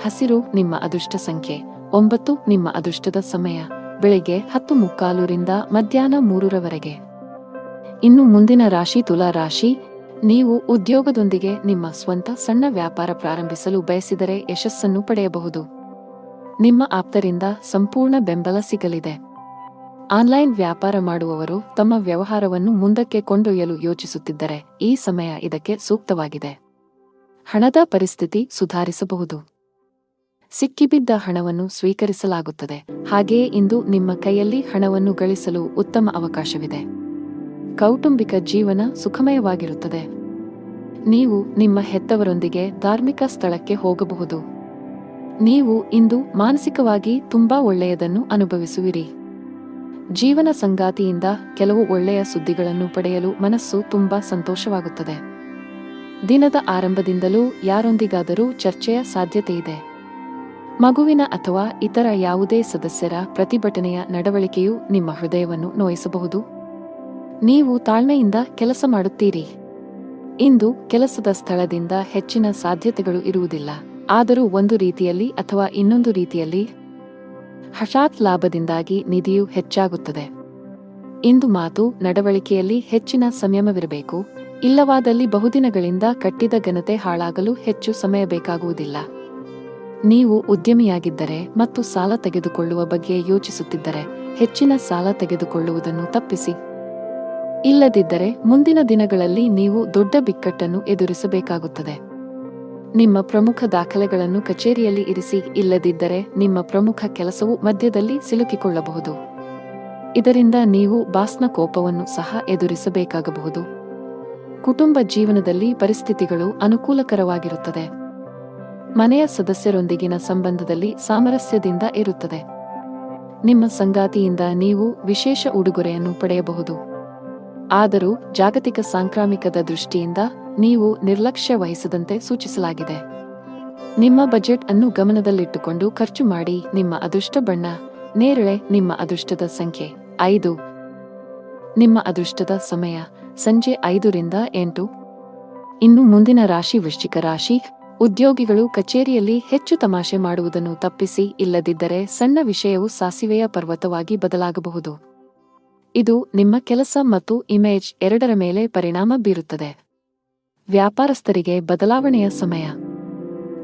ಹಸಿರು. ನಿಮ್ಮ ಅದೃಷ್ಟ ಸಂಖ್ಯೆ 9. ನಿಮ್ಮ ಅದೃಷ್ಟದ ಸಮಯ ಬೆಳಿಗ್ಗೆ 10:45 ರಿಂದ ಮಧ್ಯಾಹ್ನ 3 ಇನ್ನು ಮುಂದಿನ ರಾಶಿ ತುಲಾ ರಾಶಿ. ನೀವು ಉದ್ಯೋಗದೊಂದಿಗೆ ನಿಮ್ಮ ಸ್ವಂತ ಸಣ್ಣ ವ್ಯಾಪಾರ ಪ್ರಾರಂಭಿಸಲು ಬಯಸಿದರೆ ಯಶಸ್ಸನ್ನು ಪಡೆಯಬಹುದು. ನಿಮ್ಮ ಆಪ್ತರಿಂದ ಸಂಪೂರ್ಣ ಬೆಂಬಲ ಸಿಗಲಿದೆ. ಆನ್ಲೈನ್ ವ್ಯಾಪಾರ ಮಾಡುವವರು ತಮ್ಮ ವ್ಯವಹಾರವನ್ನು ಮುಂದಕ್ಕೆ ಕೊಂಡೊಯ್ಯಲು ಯೋಚಿಸುತ್ತಿದ್ದರೆ ಈ ಸಮಯ ಇದಕ್ಕೆ ಸೂಕ್ತವಾಗಿದೆ. ಹಣದ ಪರಿಸ್ಥಿತಿ ಸುಧಾರಿಸಬಹುದು. ಸಿಕ್ಕಿಬಿದ್ದ ಹಣವನ್ನು ಸ್ವೀಕರಿಸಲಾಗುತ್ತದೆ. ಹಾಗೆಯೇ ಇಂದು ನಿಮ್ಮ ಕೈಯಲ್ಲಿ ಹಣವನ್ನು ಗಳಿಸಲು ಉತ್ತಮ ಅವಕಾಶವಿದೆ. ಕೌಟುಂಬಿಕ ಜೀವನ ಸುಖಮಯವಾಗಿರುತ್ತದೆ. ನೀವು ನಿಮ್ಮ ಹೆತ್ತವರೊಂದಿಗೆ ಧಾರ್ಮಿಕ ಸ್ಥಳಕ್ಕೆ ಹೋಗಬಹುದು. ನೀವು ಇಂದು ಮಾನಸಿಕವಾಗಿ ತುಂಬಾ ಒಳ್ಳೆಯದನ್ನು ಅನುಭವಿಸುವಿರಿ. ಜೀವನ ಸಂಗಾತಿಯಿಂದ ಕೆಲವು ಒಳ್ಳೆಯ ಸುದ್ದಿಗಳನ್ನು ಪಡೆಯಲು ಮನಸ್ಸು ತುಂಬಾ ಸಂತೋಷವಾಗುತ್ತದೆ. ದಿನದ ಆರಂಭದಿಂದಲೂ ಯಾರೊಂದಿಗಾದರೂ ಚರ್ಚೆಯ ಸಾಧ್ಯತೆಯಿದೆ. ಮಗುವಿನ ಅಥವಾ ಇತರ ಯಾವುದೇ ಸದಸ್ಯರ ಪ್ರತಿಭಟನೆಯ ನಡವಳಿಕೆಯು ನಿಮ್ಮ ಹೃದಯವನ್ನು ನೋಯಿಸಬಹುದು. ನೀವು ತಾಳ್ಮೆಯಿಂದ ಕೆಲಸ ಮಾಡುತ್ತೀರಿ. ಇಂದು ಕೆಲಸದ ಸ್ಥಳದಿಂದ ಹೆಚ್ಚಿನ ಸಾಧ್ಯತೆಗಳು ಇರುವುದಿಲ್ಲ. ಆದರೂ ಒಂದು ರೀತಿಯಲ್ಲಿ ಅಥವಾ ಇನ್ನೊಂದು ರೀತಿಯಲ್ಲಿ ಹಠಾತ್ ಲಾಭದಿಂದಾಗಿ ನಿಧಿಯು ಹೆಚ್ಚಾಗುತ್ತದೆ. ಇಂದು ಮಾತು ನಡವಳಿಕೆಯಲ್ಲಿ ಹೆಚ್ಚಿನ ಸಂಯಮವಿರಬೇಕು. ಇಲ್ಲವಾದಲ್ಲಿ ಬಹುದಿನಗಳಿಂದ ಕಟ್ಟಿದ ಘನತೆ ಹಾಳಾಗಲು ಹೆಚ್ಚು ಸಮಯ ಬೇಕಾಗುವುದಿಲ್ಲ. ನೀವು ಉದ್ಯಮಿಯಾಗಿದ್ದರೆ ಮತ್ತು ಸಾಲ ತೆಗೆದುಕೊಳ್ಳುವ ಬಗ್ಗೆ ಯೋಚಿಸುತ್ತಿದ್ದರೆ ಹೆಚ್ಚಿನ ಸಾಲ ತೆಗೆದುಕೊಳ್ಳುವುದನ್ನು ತಪ್ಪಿಸಿ. ಇಲ್ಲದಿದ್ದರೆ ಮುಂದಿನ ದಿನಗಳಲ್ಲಿ ನೀವು ದೊಡ್ಡ ಬಿಕ್ಕಟ್ಟನ್ನು ಎದುರಿಸಬೇಕಾಗುತ್ತದೆ. ನಿಮ್ಮ ಪ್ರಮುಖ ದಾಖಲೆಗಳನ್ನು ಕಚೇರಿಯಲ್ಲಿ ಇರಿಸಿ. ಇಲ್ಲದಿದ್ದರೆ ನಿಮ್ಮ ಪ್ರಮುಖ ಕೆಲಸವು ಮಧ್ಯದಲ್ಲಿ ಸಿಲುಕಿಕೊಳ್ಳಬಹುದು. ಇದರಿಂದ ನೀವು ಬಾಸ್ನ ಕೋಪವನ್ನು ಸಹ ಎದುರಿಸಬೇಕಾಗಬಹುದು. ಕುಟುಂಬ ಜೀವನದಲ್ಲಿ ಪರಿಸ್ಥಿತಿಗಳು ಅನುಕೂಲಕರವಾಗಿರುತ್ತದೆ. ಮನೆಯ ಸದಸ್ಯರೊಂದಿಗಿನ ಸಂಬಂಧದಲ್ಲಿ ಸಾಮರಸ್ಯದಿಂದ ಇರುತ್ತದೆ. ನಿಮ್ಮ ಸಂಗಾತಿಯಿಂದ ನೀವು ವಿಶೇಷ ಉಡುಗೊರೆಯನ್ನು ಪಡೆಯಬಹುದು. ಆದರೂ ಜಾಗತಿಕ ಸಾಂಕ್ರಾಮಿಕದ ದೃಷ್ಟಿಯಿಂದ ನೀವು ನಿರ್ಲಕ್ಷ್ಯ ವಹಿಸದಂತೆ ಸೂಚಿಸಲಾಗಿದೆ. ನಿಮ್ಮ ಬಜೆಟ್ ಅನ್ನು ಗಮನದಲ್ಲಿಟ್ಟುಕೊಂಡು ಖರ್ಚು ಮಾಡಿ. ನಿಮ್ಮ ಅದೃಷ್ಟ ಬಣ್ಣ ನೇರಳೆ. ನಿಮ್ಮ ಅದೃಷ್ಟದ ಸಂಖ್ಯೆ 5. ನಿಮ್ಮ ಅದೃಷ್ಟದ ಸಮಯ ಸಂಜೆ 5 ರಿಂದ 8. ಇನ್ನು ಮುಂದಿನ ರಾಶಿ ವೃಶ್ಚಿಕ ರಾಶಿ. ಉದ್ಯೋಗಿಗಳು ಕಚೇರಿಯಲ್ಲಿ ಹೆಚ್ಚು ತಮಾಷೆ ಮಾಡುವುದನ್ನು ತಪ್ಪಿಸಿ. ಇಲ್ಲದಿದ್ದರೆ ಸಣ್ಣ ವಿಷಯವು ಸಾಸಿವೆಯ ಪರ್ವತವಾಗಿ ಬದಲಾಗಬಹುದು. ಇದು ನಿಮ್ಮ ಕೆಲಸ ಮತ್ತು ಇಮೇಜ್ ಎರಡರ ಮೇಲೆ ಪರಿಣಾಮ ಬೀರುತ್ತದೆ. ವ್ಯಾಪಾರಸ್ಥರಿಗೆ ಬದಲಾವಣೆಯ ಸಮಯ.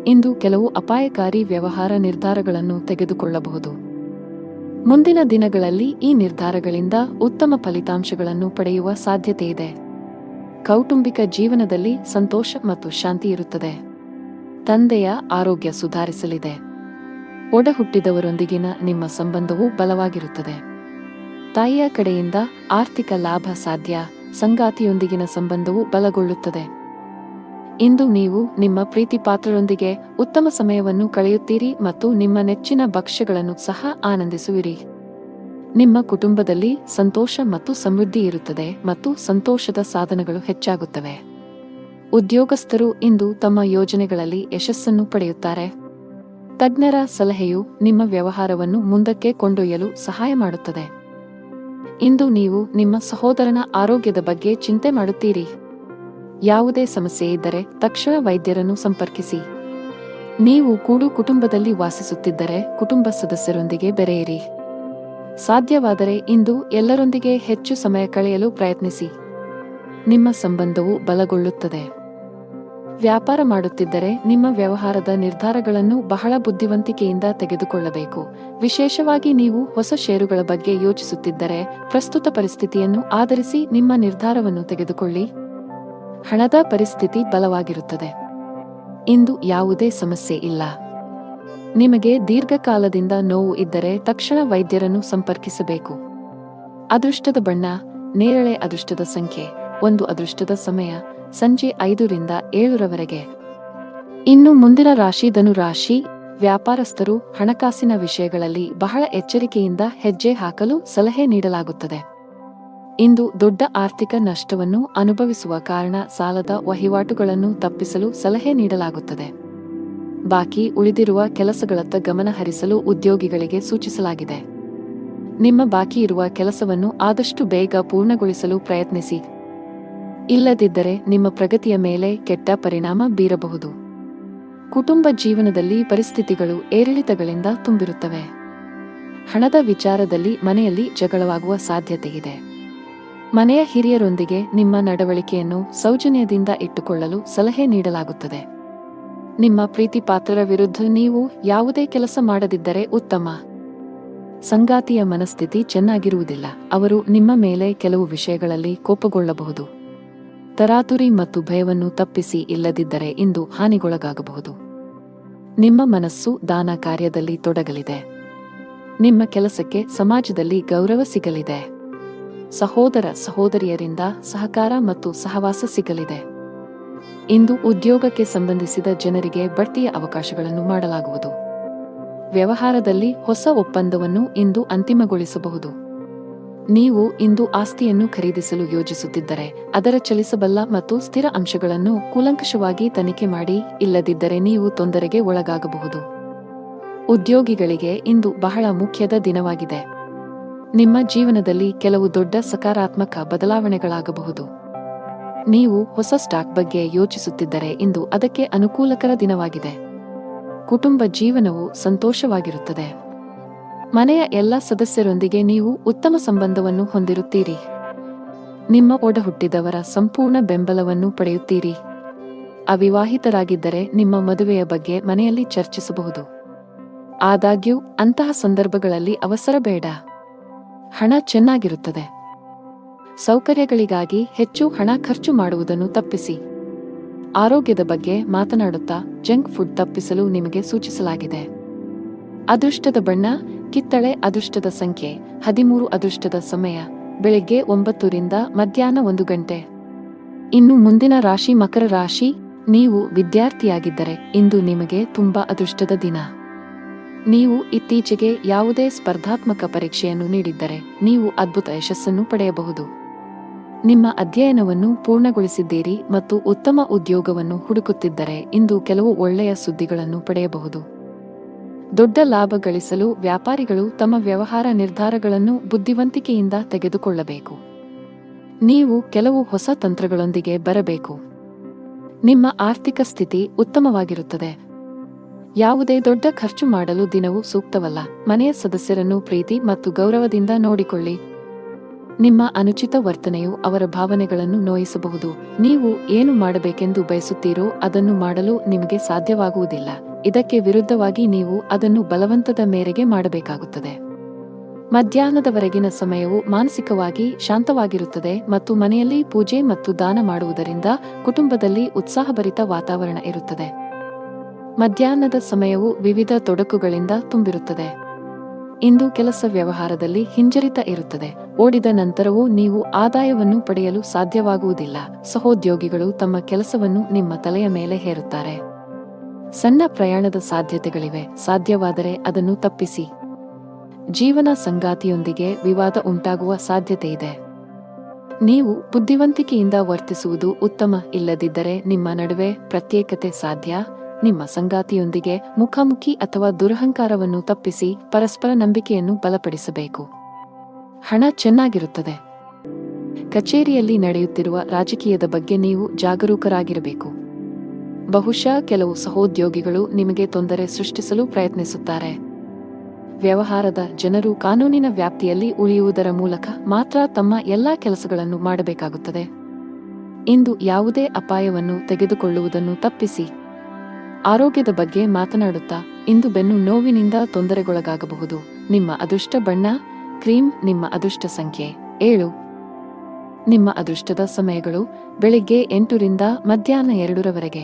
ಇಂದು ಕೆಲವು ಅಪಾಯಕಾರಿ ವ್ಯವಹಾರ ನಿರ್ಧಾರಗಳನ್ನು ತೆಗೆದುಕೊಳ್ಳಬಹುದು. ಮುಂದಿನ ದಿನಗಳಲ್ಲಿ ಈ ನಿರ್ಧಾರಗಳಿಂದ ಉತ್ತಮ ಫಲಿತಾಂಶಗಳನ್ನು ಪಡೆಯುವ ಸಾಧ್ಯತೆಯಿದೆ. ಕೌಟುಂಬಿಕ ಜೀವನದಲ್ಲಿ ಸಂತೋಷ ಮತ್ತು ಶಾಂತಿ ಇರುತ್ತದೆ. ತಂದೆಯ ಆರೋಗ್ಯ ಸುಧಾರಿಸಲಿದೆ. ಒಡಹುಟ್ಟಿದವರೊಂದಿಗಿನ ನಿಮ್ಮ ಸಂಬಂಧವು ಬಲವಾಗಿರುತ್ತದೆ. ತಾಯಿಯ ಕಡೆಯಿಂದ ಆರ್ಥಿಕ ಲಾಭ ಸಾಧ್ಯ. ಸಂಗಾತಿಯೊಂದಿಗಿನ ಸಂಬಂಧವು ಬಲಗೊಳ್ಳುತ್ತದೆ. ಇಂದು ನೀವು ನಿಮ್ಮ ಪ್ರೀತಿಪಾತ್ರರೊಂದಿಗೆ ಉತ್ತಮ ಸಮಯವನ್ನು ಕಳೆಯುತ್ತೀರಿ ಮತ್ತು ನಿಮ್ಮ ನೆಚ್ಚಿನ ಭಕ್ಷ್ಯಗಳನ್ನು ಸಹ ಆನಂದಿಸುವಿರಿ. ನಿಮ್ಮ ಕುಟುಂಬದಲ್ಲಿ ಸಂತೋಷ ಮತ್ತು ಸಮೃದ್ಧಿ ಇರುತ್ತದೆ ಮತ್ತು ಸಂತೋಷದ ಸಾಧನಗಳು ಹೆಚ್ಚಾಗುತ್ತವೆ. ಉದ್ಯೋಗಸ್ಥರು ಇಂದು ತಮ್ಮ ಯೋಜನೆಗಳಲ್ಲಿ ಯಶಸ್ಸನ್ನು ಪಡೆಯುತ್ತಾರೆ. ತಜ್ಞರ ಸಲಹೆಯು ನಿಮ್ಮ ವ್ಯವಹಾರವನ್ನು ಮುಂದಕ್ಕೆ ಕೊಂಡೊಯ್ಯಲು ಸಹಾಯ ಮಾಡುತ್ತದೆ. ಇಂದು ನೀವು ನಿಮ್ಮ ಸಹೋದರನ ಆರೋಗ್ಯದ ಬಗ್ಗೆ ಚಿಂತೆ ಮಾಡುತ್ತೀರಿ. ಯಾವುದೇ ಸಮಸ್ಯೆ ಇದ್ದರೆ ತಕ್ಷಣ ವೈದ್ಯರನ್ನು ಸಂಪರ್ಕಿಸಿ. ನೀವು ಕೂಡು ಕುಟುಂಬದಲ್ಲಿ ವಾಸಿಸುತ್ತಿದ್ದರೆ ಕುಟುಂಬ ಸದಸ್ಯರೊಂದಿಗೆ ಬೆರೆಯಿರಿ. ಸಾಧ್ಯವಾದರೆ ಇಂದು ಎಲ್ಲರೊಂದಿಗೆ ಹೆಚ್ಚು ಸಮಯ ಕಳೆಯಲು ಪ್ರಯತ್ನಿಸಿ. ನಿಮ್ಮ ಸಂಬಂಧವು ಬಲಗೊಳ್ಳುತ್ತದೆ. ವ್ಯಾಪಾರ ಮಾಡುತ್ತಿದ್ದರೆ ನಿಮ್ಮ ವ್ಯವಹಾರದ ನಿರ್ಧಾರಗಳನ್ನು ಬಹಳ ಬುದ್ಧಿವಂತಿಕೆಯಿಂದ ತೆಗೆದುಕೊಳ್ಳಬೇಕು. ವಿಶೇಷವಾಗಿ ನೀವು ಹೊಸ ಷೇರುಗಳ ಬಗ್ಗೆ ಯೋಚಿಸುತ್ತಿದ್ದರೆ ಪ್ರಸ್ತುತ ಪರಿಸ್ಥಿತಿಯನ್ನು ಆಧರಿಸಿ ನಿಮ್ಮ ನಿರ್ಧಾರವನ್ನು ತೆಗೆದುಕೊಳ್ಳಿ. ಹಣದ ಪರಿಸ್ಥಿತಿ ಬಲವಾಗಿರುತ್ತದೆ. ಇಂದು ಯಾವುದೇ ಸಮಸ್ಯೆ ಇಲ್ಲ. ನಿಮಗೆ ದೀರ್ಘಕಾಲದಿಂದ ನೋವು ಇದ್ದರೆ ತಕ್ಷಣ ವೈದ್ಯರನ್ನು ಸಂಪರ್ಕಿಸಬೇಕು. ಅದೃಷ್ಟದ ಬಣ್ಣ ನೇರಳೆ. ಅದೃಷ್ಟದ ಸಂಖ್ಯೆ 1. ಅದೃಷ್ಟದ ಸಮಯ ಸಂಜೆ 5 ರಿಂದ 7 ರವರೆಗೆ. ಇನ್ನು ಮುಂದಿನ ರಾಶಿ ಧನು ರಾಶಿ. ವ್ಯಾಪಾರಸ್ಥರು ಹಣಕಾಸಿನ ವಿಷಯಗಳಲ್ಲಿ ಬಹಳ ಎಚ್ಚರಿಕೆಯಿಂದ ಹೆಜ್ಜೆ ಹಾಕಲು ಸಲಹೆ ನೀಡಲಾಗುತ್ತದೆ. ಇಂದು ದೊಡ್ಡ ಆರ್ಥಿಕ ನಷ್ಟವನ್ನು ಅನುಭವಿಸುವ ಕಾರಣ ಸಾಲದ ವಹಿವಾಟುಗಳನ್ನು ತಪ್ಪಿಸಲು ಸಲಹೆ ನೀಡಲಾಗುತ್ತದೆ. ಬಾಕಿ ಉಳಿದಿರುವ ಕೆಲಸಗಳತ್ತ ಗಮನ ಹರಿಸಲು ಉದ್ಯೋಗಿಗಳಿಗೆ ಸೂಚಿಸಲಾಗಿದೆ. ನಿಮ್ಮ ಬಾಕಿ ಇರುವ ಕೆಲಸವನ್ನು ಆದಷ್ಟು ಬೇಗ ಪೂರ್ಣಗೊಳಿಸಲು ಪ್ರಯತ್ನಿಸಿ. ಇಲ್ಲದಿದ್ದರೆ ನಿಮ್ಮ ಪ್ರಗತಿಯ ಮೇಲೆ ಕೆಟ್ಟ ಪರಿಣಾಮ ಬೀರಬಹುದು. ಕುಟುಂಬ ಜೀವನದಲ್ಲಿ ಪರಿಸ್ಥಿತಿಗಳು ಏರಿಳಿತಗಳಿಂದ ತುಂಬಿರುತ್ತವೆ. ಹಣದ ವಿಚಾರದಲ್ಲಿ ಮನೆಯಲ್ಲಿ ಜಗಳವಾಗುವ ಸಾಧ್ಯತೆಯಿದೆ. ಮನೆಯ ಹಿರಿಯರೊಂದಿಗೆ ನಿಮ್ಮ ನಡವಳಿಕೆಯನ್ನು ಸೌಜನ್ಯದಿಂದ ಇಟ್ಟುಕೊಳ್ಳಲು ಸಲಹೆ ನೀಡಲಾಗುತ್ತದೆ. ನಿಮ್ಮ ಪ್ರೀತಿಪಾತ್ರರ ವಿರುದ್ಧ ನೀವು ಯಾವುದೇ ಕೆಲಸ ಮಾಡದಿದ್ದರೆ ಉತ್ತಮ. ಸಂಗಾತಿಯ ಮನಸ್ಥಿತಿ ಚೆನ್ನಾಗಿರುವುದಿಲ್ಲ. ಅವರು ನಿಮ್ಮ ಮೇಲೆ ಕೆಲವು ವಿಷಯಗಳಲ್ಲಿ ಕೋಪಗೊಳ್ಳಬಹುದು. ತರಾತುರಿ ಮತ್ತು ಭಯವನ್ನು ತಪ್ಪಿಸಿ. ಇಲ್ಲದಿದ್ದರೆ ಇಂದು ಹಾನಿಗೊಳಗಾಗಬಹುದು. ನಿಮ್ಮ ಮನಸ್ಸು ದಾನ ಕಾರ್ಯದಲ್ಲಿ ತೊಡಗಲಿದೆ. ನಿಮ್ಮ ಕೆಲಸಕ್ಕೆ ಸಮಾಜದಲ್ಲಿ ಗೌರವ ಸಿಗಲಿದೆ. ಸಹೋದರ ಸಹೋದರಿಯರಿಂದ ಸಹಕಾರ ಮತ್ತು ಸಹವಾಸ ಸಿಗಲಿದೆ. ಇಂದು ಉದ್ಯೋಗಕ್ಕೆ ಸಂಬಂಧಿಸಿದ ಜನರಿಗೆ ಬಡ್ತಿಯ ಅವಕಾಶಗಳನ್ನು ಮಾಡಲಾಗುವುದು. ವ್ಯವಹಾರದಲ್ಲಿ ಹೊಸ ಒಪ್ಪಂದವನ್ನು ಇಂದು ಅಂತಿಮಗೊಳಿಸಬಹುದು. ನೀವು ಇಂದು ಆಸ್ತಿಯನ್ನು ಖರೀದಿಸಲು ಯೋಜಿಸುತ್ತಿದ್ದರೆ ಅದರ ಚಲಿಸಬಲ್ಲ ಮತ್ತು ಸ್ಥಿರ ಅಂಶಗಳನ್ನು ಕೂಲಂಕಷವಾಗಿ ತನಿಖೆ ಮಾಡಿ, ಇಲ್ಲದಿದ್ದರೆ ನೀವು ತೊಂದರೆಗೆ ಒಳಗಾಗಬಹುದು. ಉದ್ಯೋಗಿಗಳಿಗೆ ಇಂದು ಬಹಳ ಮುಖ್ಯದ ದಿನವಾಗಿದೆ. ನಿಮ್ಮ ಜೀವನದಲ್ಲಿ ಕೆಲವು ದೊಡ್ಡ ಸಕಾರಾತ್ಮಕ ಬದಲಾವಣೆಗಳಾಗಬಹುದು. ನೀವು ಹೊಸ ಸ್ಟಾಕ್ ಬಗ್ಗೆ ಯೋಚಿಸುತ್ತಿದ್ದರೆ ಇಂದು ಅದಕ್ಕೆ ಅನುಕೂಲಕರ ದಿನವಾಗಿದೆ. ಕುಟುಂಬ ಜೀವನವು ಸಂತೋಷವಾಗಿರುತ್ತದೆ. ಮನೆಯ ಎಲ್ಲ ಸದಸ್ಯರೊಂದಿಗೆ ನೀವು ಉತ್ತಮ ಸಂಬಂಧವನ್ನು ಹೊಂದಿರುತ್ತೀರಿ. ನಿಮ್ಮ ಒಡಹುಟ್ಟಿದವರ ಸಂಪೂರ್ಣ ಬೆಂಬಲವನ್ನು ಪಡೆಯುತ್ತೀರಿ. ಅವಿವಾಹಿತರಾಗಿದ್ದರೆ ನಿಮ್ಮ ಮದುವೆಯ ಬಗ್ಗೆ ಮನೆಯಲ್ಲಿ ಚರ್ಚಿಸಬಹುದು. ಆದಾಗ್ಯೂ ಅಂತಹ ಸಂದರ್ಭಗಳಲ್ಲಿ ಅವಸರ ಬೇಡ. ಹಣ ಚೆನ್ನಾಗಿರುತ್ತದೆ. ಸೌಕರ್ಯಗಳಿಗಾಗಿ ಹೆಚ್ಚು ಹಣ ಖರ್ಚು ಮಾಡುವುದನ್ನು ತಪ್ಪಿಸಿ. ಆರೋಗ್ಯದ ಬಗ್ಗೆ ಮಾತನಾಡುತ್ತಾ ಜಂಕ್ ಫುಡ್ ತಪ್ಪಿಸಲು ನಿಮಗೆ ಸೂಚಿಸಲಾಗಿದೆ. ಅದೃಷ್ಟದ ಬಣ್ಣ ಕಿತ್ತಳೆ. ಅದೃಷ್ಟದ ಸಂಖ್ಯೆ 13. ಅದೃಷ್ಟದ ಸಮಯ ಬೆಳಗ್ಗೆ 9 ರಿಂದ ಮಧ್ಯಾಹ್ನ 1 ಗಂಟೆ. ಇನ್ನು ಮುಂದಿನ ರಾಶಿ ಮಕರ ರಾಶಿ. ನೀವು ವಿದ್ಯಾರ್ಥಿಯಾಗಿದ್ದರೆ ಇಂದು ನಿಮಗೆ ತುಂಬಾ ಅದೃಷ್ಟದ ದಿನ. ನೀವು ಇತ್ತೀಚೆಗೆ ಯಾವುದೇ ಸ್ಪರ್ಧಾತ್ಮಕ ಪರೀಕ್ಷೆಯನ್ನು ನೀಡಿದ್ದರೆ ನೀವು ಅದ್ಭುತ ಯಶಸ್ಸನ್ನು ಪಡೆಯಬಹುದು. ನಿಮ್ಮ ಅಧ್ಯಯನವನ್ನು ಪೂರ್ಣಗೊಳಿಸಿದ್ದೀರಿ ಮತ್ತು ಉತ್ತಮ ಉದ್ಯೋಗವನ್ನು ಹುಡುಕುತ್ತಿದ್ದರೆ ಇಂದು ಕೆಲವು ಒಳ್ಳೆಯ ಸುದ್ದಿಗಳನ್ನು ಪಡೆಯಬಹುದು. ದೊಡ್ಡ ಲಾಭ ಗಳಿಸಲು ವ್ಯಾಪಾರಿಗಳು ತಮ್ಮ ವ್ಯವಹಾರ ನಿರ್ಧಾರಗಳನ್ನು ಬುದ್ಧಿವಂತಿಕೆಯಿಂದ ತೆಗೆದುಕೊಳ್ಳಬೇಕು. ನೀವು ಕೆಲವು ಹೊಸ ತಂತ್ರಗಳೊಂದಿಗೆ ಬರಬೇಕು. ನಿಮ್ಮ ಆರ್ಥಿಕ ಸ್ಥಿತಿ ಉತ್ತಮವಾಗಿರುತ್ತದೆ. ಯಾವುದೇ ದೊಡ್ಡ ಖರ್ಚು ಮಾಡಲು ದಿನವೂ ಸೂಕ್ತವಲ್ಲ. ಮನೆಯ ಸದಸ್ಯರನ್ನು ಪ್ರೀತಿ ಮತ್ತು ಗೌರವದಿಂದ ನೋಡಿಕೊಳ್ಳಿ. ನಿಮ್ಮ ಅನುಚಿತ ವರ್ತನೆಯು ಅವರ ಭಾವನೆಗಳನ್ನು ನೋಯಿಸಬಹುದು. ನೀವು ಏನು ಮಾಡಬೇಕೆಂದು ಬಯಸುತ್ತೀರೋ ಅದನ್ನು ಮಾಡಲು ನಿಮಗೆ ಸಾಧ್ಯವಾಗುವುದಿಲ್ಲ. ಇದಕ್ಕೆ ವಿರುದ್ಧವಾಗಿ ನೀವು ಅದನ್ನು ಬಲವಂತದ ಮೇರೆಗೆ ಮಾಡಬೇಕಾಗುತ್ತದೆ. ಮಧ್ಯಾಹ್ನದವರೆಗಿನ ಸಮಯವು ಮಾನಸಿಕವಾಗಿ ಶಾಂತವಾಗಿರುತ್ತದೆ ಮತ್ತು ಮನೆಯಲ್ಲಿ ಪೂಜೆ ಮತ್ತು ದಾನ ಮಾಡುವುದರಿಂದ ಕುಟುಂಬದಲ್ಲಿ ಉತ್ಸಾಹಭರಿತ ವಾತಾವರಣ ಇರುತ್ತದೆ. ಮಧ್ಯಾಹ್ನದ ಸಮಯವು ವಿವಿಧ ತೊಡಕುಗಳಿಂದ ತುಂಬಿರುತ್ತದೆ. ಇಂದು ಕೆಲಸ ವ್ಯವಹಾರದಲ್ಲಿ ಹಿಂಜರಿತ ಇರುತ್ತದೆ. ಓಡಿದ ನಂತರವೂ ನೀವು ಆದಾಯವನ್ನು ಪಡೆಯಲು ಸಾಧ್ಯವಾಗುವುದಿಲ್ಲ. ಸಹೋದ್ಯೋಗಿಗಳು ತಮ್ಮ ಕೆಲಸವನ್ನು ನಿಮ್ಮ ತಲೆಯ ಮೇಲೆ ಹೇರುತ್ತಾರೆ. ಸಣ್ಣ ಪ್ರಯಾಣದ ಸಾಧ್ಯತೆಗಳಿವೆ. ಸಾಧ್ಯವಾದರೆ ಅದನ್ನು ತಪ್ಪಿಸಿ. ಜೀವನ ಸಂಗಾತಿಯೊಂದಿಗೆ ವಿವಾದ ಉಂಟಾಗುವ ಸಾಧ್ಯತೆಯಿದೆ. ನೀವು ಬುದ್ಧಿವಂತಿಕೆಯಿಂದ ವರ್ತಿಸುವುದು ಉತ್ತಮ. ಇಲ್ಲದಿದ್ದರೆ ನಿಮ್ಮ ನಡುವೆ ಪ್ರತ್ಯೇಕತೆ ಸಾಧ್ಯ. ನಿಮ್ಮ ಸಂಗಾತಿಯೊಂದಿಗೆ ಮುಖಾಮುಖಿ ಅಥವಾ ದುರಹಂಕಾರವನ್ನು ತಪ್ಪಿಸಿ ಪರಸ್ಪರ ನಂಬಿಕೆಯನ್ನು ಬಲಪಡಿಸಬೇಕು. ಹಣ ಚೆನ್ನಾಗಿರುತ್ತದೆ. ಕಚೇರಿಯಲ್ಲಿ ನಡೆಯುತ್ತಿರುವ ರಾಜಕೀಯದ ಬಗ್ಗೆ ನೀವು ಜಾಗರೂಕರಾಗಿರಬೇಕು. ಬಹುಶಃ ಕೆಲವು ಸಹೋದ್ಯೋಗಿಗಳು ನಿಮಗೆ ತೊಂದರೆ ಸೃಷ್ಟಿಸಲು ಪ್ರಯತ್ನಿಸುತ್ತಾರೆ. ವ್ಯವಹಾರದ ಜನರು ಕಾನೂನಿನ ವ್ಯಾಪ್ತಿಯಲ್ಲಿ ಉಳಿಯುವುದರ ಮೂಲಕ ಮಾತ್ರ ತಮ್ಮ ಎಲ್ಲಾ ಕೆಲಸಗಳನ್ನು ಮಾಡಬೇಕಾಗುತ್ತದೆ. ಇಂದು ಯಾವುದೇ ಅಪಾಯವನ್ನು ತೆಗೆದುಕೊಳ್ಳುವುದನ್ನು ತಪ್ಪಿಸಿ. ಆರೋಗ್ಯದ ಬಗ್ಗೆ ಮಾತನಾಡುತ್ತಾ ಇಂದು ಬೆನ್ನು ನೋವಿನಿಂದ ತೊಂದರೆಗೊಳಗಾಗಬಹುದು. ನಿಮ್ಮ ಅದೃಷ್ಟ ಬಣ್ಣ ಕ್ರೀಮ್. ನಿಮ್ಮ ಅದೃಷ್ಟ ಸಂಖ್ಯೆ 7. ನಿಮ್ಮ ಅದೃಷ್ಟದ ಸಮಯಗಳು ಬೆಳಿಗ್ಗೆ 8 ರಿಂದ ಮಧ್ಯಾಹ್ನ 2 ರವರೆಗೆ.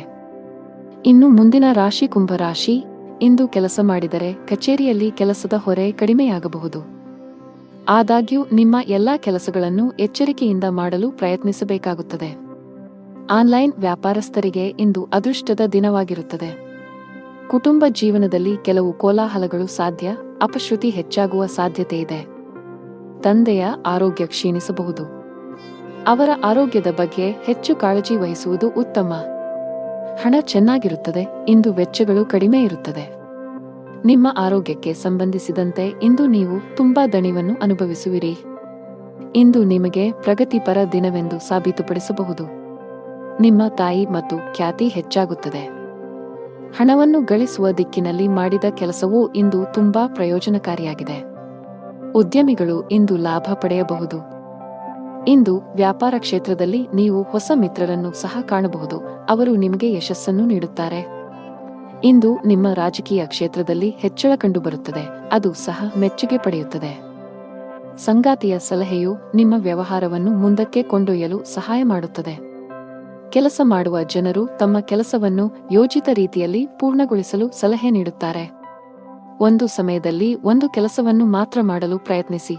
ಇನ್ನು ಮುಂದಿನ ರಾಶಿ ಕುಂಭರಾಶಿ. ಇಂದು ಕೆಲಸ ಮಾಡಿದರೆ ಕಚೇರಿಯಲ್ಲಿ ಕೆಲಸದ ಹೊರೆ ಕಡಿಮೆಯಾಗಬಹುದು. ಆದಾಗ್ಯೂ ನಿಮ್ಮ ಎಲ್ಲಾ ಕೆಲಸಗಳನ್ನು ಎಚ್ಚರಿಕೆಯಿಂದ ಮಾಡಲು ಪ್ರಯತ್ನಿಸಬೇಕಾಗುತ್ತದೆ. ಆನ್ಲೈನ್ ವ್ಯಾಪಾರಸ್ಥರಿಗೆ ಇಂದು ಅದೃಷ್ಟದ ದಿನವಾಗಿರುತ್ತದೆ. ಕುಟುಂಬ ಜೀವನದಲ್ಲಿ ಕೆಲವು ಕೋಲಾಹಲಗಳು ಸಾಧ್ಯ. ಅಪಶ್ರುತಿ ಹೆಚ್ಚಾಗುವ ಸಾಧ್ಯತೆಯಿದೆ. ತಂದೆಯ ಆರೋಗ್ಯ ಕ್ಷೀಣಿಸಬಹುದು. ಅವರ ಆರೋಗ್ಯದ ಬಗ್ಗೆ ಹೆಚ್ಚು ಕಾಳಜಿ ವಹಿಸುವುದು ಉತ್ತಮ. ಹಣ ಚೆನ್ನಾಗಿರುತ್ತದೆ. ಇಂದು ವೆಚ್ಚಗಳು ಕಡಿಮೆ ಇರುತ್ತದೆ. ನಿಮ್ಮ ಆರೋಗ್ಯಕ್ಕೆ ಸಂಬಂಧಿಸಿದಂತೆ ಇಂದು ನೀವು ತುಂಬಾ ದಣಿವನ್ನು ಅನುಭವಿಸುವಿರಿ. ಇಂದು ನಿಮಗೆ ಪ್ರಗತಿಪರ ದಿನವೆಂದು ಸಾಬೀತುಪಡಿಸಬಹುದು. ನಿಮ್ಮ ತಾಯಿ ಮತ್ತು ಖ್ಯಾತಿ ಹೆಚ್ಚಾಗುತ್ತದೆ. ಹಣವನ್ನು ಗಳಿಸುವ ದಿಕ್ಕಿನಲ್ಲಿ ಮಾಡಿದ ಕೆಲಸವೂ ಇಂದು ತುಂಬಾ ಪ್ರಯೋಜನಕಾರಿಯಾಗಿದೆ. ಉದ್ಯಮಿಗಳು ಇಂದು ಲಾಭ ಪಡೆಯಬಹುದು. ಇಂದು ವ್ಯಾಪಾರ ಕ್ಷೇತ್ರದಲ್ಲಿ ನೀವು ಹೊಸ ಮಿತ್ರರನ್ನು ಸಹ ಕಾಣಬಹುದು. ಅವರು ನಿಮಗೆ ಯಶಸ್ಸನ್ನು ನೀಡುತ್ತಾರೆ. ಇಂದು ನಿಮ್ಮ ರಾಜಕೀಯ ಕ್ಷೇತ್ರದಲ್ಲಿ ಹೆಚ್ಚಳ ಕಂಡುಬರುತ್ತದೆ. ಅದು ಸಹ ಮೆಚ್ಚುಗೆ ಪಡೆಯುತ್ತದೆ. ಸಂಗಾತಿಯ ಸಲಹೆಯು ನಿಮ್ಮ ವ್ಯವಹಾರವನ್ನು ಮುಂದಕ್ಕೆ ಕೊಂಡೊಯ್ಯಲು ಸಹಾಯ ಮಾಡುತ್ತದೆ. ಕೆಲಸ ಮಾಡುವ ಜನರು ತಮ್ಮ ಕೆಲಸವನ್ನು ಯೋಜಿತ ರೀತಿಯಲ್ಲಿ ಪೂರ್ಣಗೊಳಿಸಲು ಸಲಹೆ ನೀಡುತ್ತಾರೆ. ಒಂದು ಸಮಯದಲ್ಲಿ ಒಂದು ಕೆಲಸವನ್ನು ಮಾತ್ರ ಮಾಡಲು ಪ್ರಯತ್ನಿಸಿ.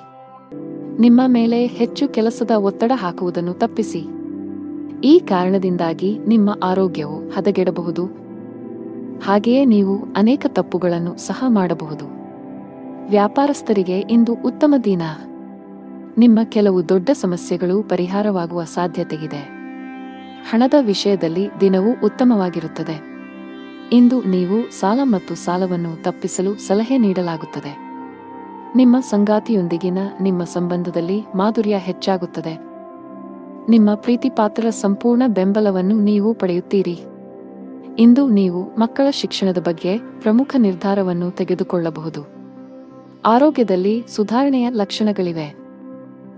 ನಿಮ್ಮ ಮೇಲೆ ಹೆಚ್ಚು ಕೆಲಸದ ಒತ್ತಡ ಹಾಕುವುದನ್ನು ತಪ್ಪಿಸಿ. ಈ ಕಾರಣದಿಂದಾಗಿ ನಿಮ್ಮ ಆರೋಗ್ಯವು ಹದಗೆಡಬಹುದು. ಹಾಗೆಯೇ ನೀವು ಅನೇಕ ತಪ್ಪುಗಳನ್ನು ಸಹ ಮಾಡಬಹುದು. ವ್ಯಾಪಾರಸ್ಥರಿಗೆ ಇಂದು ಉತ್ತಮ ದಿನ. ನಿಮ್ಮ ಕೆಲವು ದೊಡ್ಡ ಸಮಸ್ಯೆಗಳು ಪರಿಹಾರವಾಗುವ ಸಾಧ್ಯತೆಯಿದೆ. ಹಣದ ವಿಷಯದಲ್ಲಿ ದಿನವೂ ಉತ್ತಮವಾಗಿರುತ್ತದೆ. ಇಂದು ನೀವು ಸಾಲ ಮತ್ತು ಸಾಲವನ್ನು ತಪ್ಪಿಸಲು ಸಲಹೆ ನೀಡಲಾಗುತ್ತದೆ. ನಿಮ್ಮ ಸಂಗಾತಿಯೊಂದಿಗಿನ ನಿಮ್ಮ ಸಂಬಂಧದಲ್ಲಿ ಮಾಧುರ್ಯ ಹೆಚ್ಚಾಗುತ್ತದೆ. ನಿಮ್ಮ ಪ್ರೀತಿಪಾತ್ರರ ಸಂಪೂರ್ಣ ಬೆಂಬಲವನ್ನು ನೀವು ಪಡೆಯುತ್ತೀರಿ. ಇಂದು ನೀವು ಮಕ್ಕಳ ಶಿಕ್ಷಣದ ಬಗ್ಗೆ ಪ್ರಮುಖ ನಿರ್ಧಾರವನ್ನು ತೆಗೆದುಕೊಳ್ಳಬಹುದು. ಆರೋಗ್ಯದಲ್ಲಿ ಸುಧಾರಣೆಯ ಲಕ್ಷಣಗಳಿವೆ.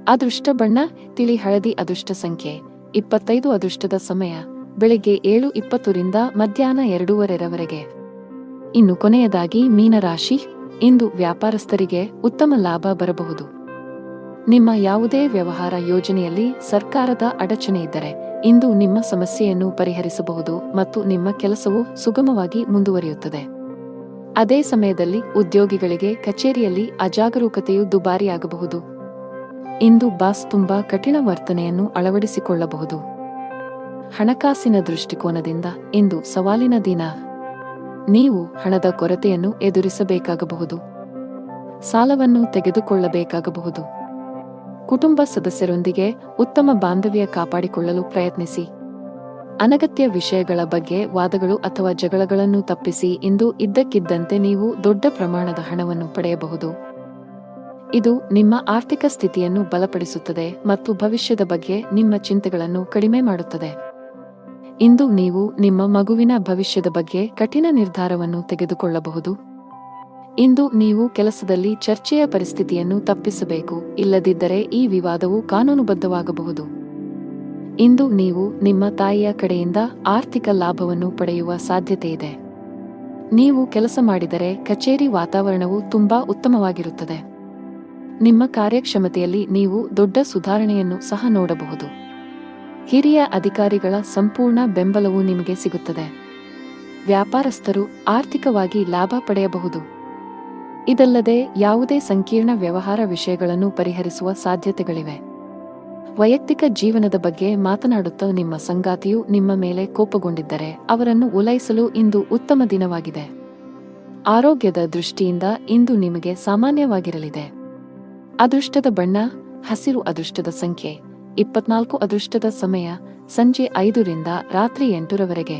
ಅದೃಷ್ಟ ಬಣ್ಣ ತಿಳಿ ಹಳದಿ. ಅದೃಷ್ಟ ಸಂಖ್ಯೆ 25. ಅದೃಷ್ಟದ ಸಮಯ ಬೆಳಿಗ್ಗೆ 7:20 ರಿಂದ ಮಧ್ಯಾಹ್ನ 2:30 ಇನ್ನು ಕೊನೆಯದಾಗಿ ಮೀನರಾಶಿ. ಇಂದು ವ್ಯಾಪಾರಸ್ಥರಿಗೆ ಉತ್ತಮ ಲಾಭ ಬರಬಹುದು. ನಿಮ್ಮ ಯಾವುದೇ ವ್ಯವಹಾರ ಯೋಜನೆಯಲ್ಲಿ ಸರ್ಕಾರದ ಅಡಚಣೆ ಇದ್ದರೆ ಇಂದು ನಿಮ್ಮ ಸಮಸ್ಯೆಯನ್ನು ಪರಿಹರಿಸಬಹುದು ಮತ್ತು ನಿಮ್ಮ ಕೆಲಸವು ಸುಗಮವಾಗಿ ಮುಂದುವರಿಯುತ್ತದೆ. ಅದೇ ಸಮಯದಲ್ಲಿ ಉದ್ಯೋಗಿಗಳಿಗೆ ಕಚೇರಿಯಲ್ಲಿ ಅಜಾಗರೂಕತೆಯು ದುಬಾರಿಯಾಗಬಹುದು. ಇಂದು ಬಾಸ್ ತುಂಬಾ ಕಠಿಣ ವರ್ತನೆಯನ್ನು ಅಳವಡಿಸಿಕೊಳ್ಳಬಹುದು. ಹಣಕಾಸಿನ ದೃಷ್ಟಿಕೋನದಿಂದ ಇಂದು ಸವಾಲಿನ ದಿನ. ನೀವು ಹಣದ ಕೊರತೆಯನ್ನು ಎದುರಿಸಬೇಕಾಗಬಹುದು. ಸಾಲವನ್ನು ತೆಗೆದುಕೊಳ್ಳಬೇಕಾಗಬಹುದು. ಕುಟುಂಬ ಸದಸ್ಯರೊಂದಿಗೆ ಉತ್ತಮ ಬಾಂಧವ್ಯ ಕಾಪಾಡಿಕೊಳ್ಳಲು ಪ್ರಯತ್ನಿಸಿ. ಅನಗತ್ಯ ವಿಷಯಗಳ ಬಗ್ಗೆ ವಾದಗಳು ಅಥವಾ ಜಗಳಗಳನ್ನು ತಪ್ಪಿಸಿ. ಇಂದು ಇದ್ದಕ್ಕಿದ್ದಂತೆ ನೀವು ದೊಡ್ಡ ಪ್ರಮಾಣದ ಹಣವನ್ನು ಪಡೆಯಬಹುದು. ಇದು ನಿಮ್ಮ ಆರ್ಥಿಕ ಸ್ಥಿತಿಯನ್ನು ಬಲಪಡಿಸುತ್ತದೆ ಮತ್ತು ಭವಿಷ್ಯದ ಬಗ್ಗೆ ನಿಮ್ಮ ಚಿಂತೆಗಳನ್ನು ಕಡಿಮೆ ಮಾಡುತ್ತದೆ. ಇಂದು ನೀವು ನಿಮ್ಮ ಮಗುವಿನ ಭವಿಷ್ಯದ ಬಗ್ಗೆ ಕಠಿಣ ನಿರ್ಧಾರವನ್ನು ತೆಗೆದುಕೊಳ್ಳಬಹುದು. ಇಂದು ನೀವು ಕೆಲಸದಲ್ಲಿ ಚರ್ಚೆಯ ಪರಿಸ್ಥಿತಿಯನ್ನು ತಪ್ಪಿಸಬೇಕು, ಇಲ್ಲದಿದ್ದರೆ ಈ ವಿವಾದವು ಕಾನೂನುಬದ್ಧವಾಗಬಹುದು. ಇಂದು ನೀವು ನಿಮ್ಮ ತಾಯಿಯ ಕಡೆಯಿಂದ ಆರ್ಥಿಕ ಲಾಭವನ್ನು ಪಡೆಯುವ ಸಾಧ್ಯತೆಯಿದೆ. ನೀವು ಕೆಲಸ ಮಾಡಿದರೆ ಕಚೇರಿ ವಾತಾವರಣವು ತುಂಬಾ ಉತ್ತಮವಾಗಿರುತ್ತದೆ. ನಿಮ್ಮ ಕಾರ್ಯಕ್ಷಮತೆಯಲ್ಲಿ ನೀವು ದೊಡ್ಡ ಸುಧಾರಣೆಯನ್ನು ಸಹ ನೋಡಬಹುದು. ಹಿರಿಯ ಅಧಿಕಾರಿಗಳ ಸಂಪೂರ್ಣ ಬೆಂಬಲವು ನಿಮಗೆ ಸಿಗುತ್ತದೆ. ವ್ಯಾಪಾರಸ್ಥರು ಆರ್ಥಿಕವಾಗಿ ಲಾಭ ಪಡೆಯಬಹುದು. ಇದಲ್ಲದೆ ಯಾವುದೇ ಸಂಕೀರ್ಣ ವ್ಯವಹಾರ ವಿಷಯಗಳನ್ನು ಪರಿಹರಿಸುವ ಸಾಧ್ಯತೆಗಳಿವೆ. ವೈಯಕ್ತಿಕ ಜೀವನದ ಬಗ್ಗೆ ಮಾತನಾಡುತ್ತಾ ನಿಮ್ಮ ಸಂಗಾತಿಯು ನಿಮ್ಮ ಮೇಲೆ ಕೋಪಗೊಂಡಿದ್ದರೆ ಅವರನ್ನು ಓಲೈಸಲು ಇಂದು ಉತ್ತಮ ದಿನವಾಗಿದೆ. ಆರೋಗ್ಯದ ದೃಷ್ಟಿಯಿಂದ ಇಂದು ನಿಮಗೆ ಸಾಮಾನ್ಯವಾಗಿರಲಿದೆ. ಅದೃಷ್ಟದ ಬಣ್ಣ ಹಸಿರು. ಅದೃಷ್ಟದ ಸಂಖ್ಯೆ 24. ಅದೃಷ್ಟದ ಸಮಯ ಸಂಜೆ 5 ರಿಂದ ರಾತ್ರಿ 8 ರವರೆಗೆ.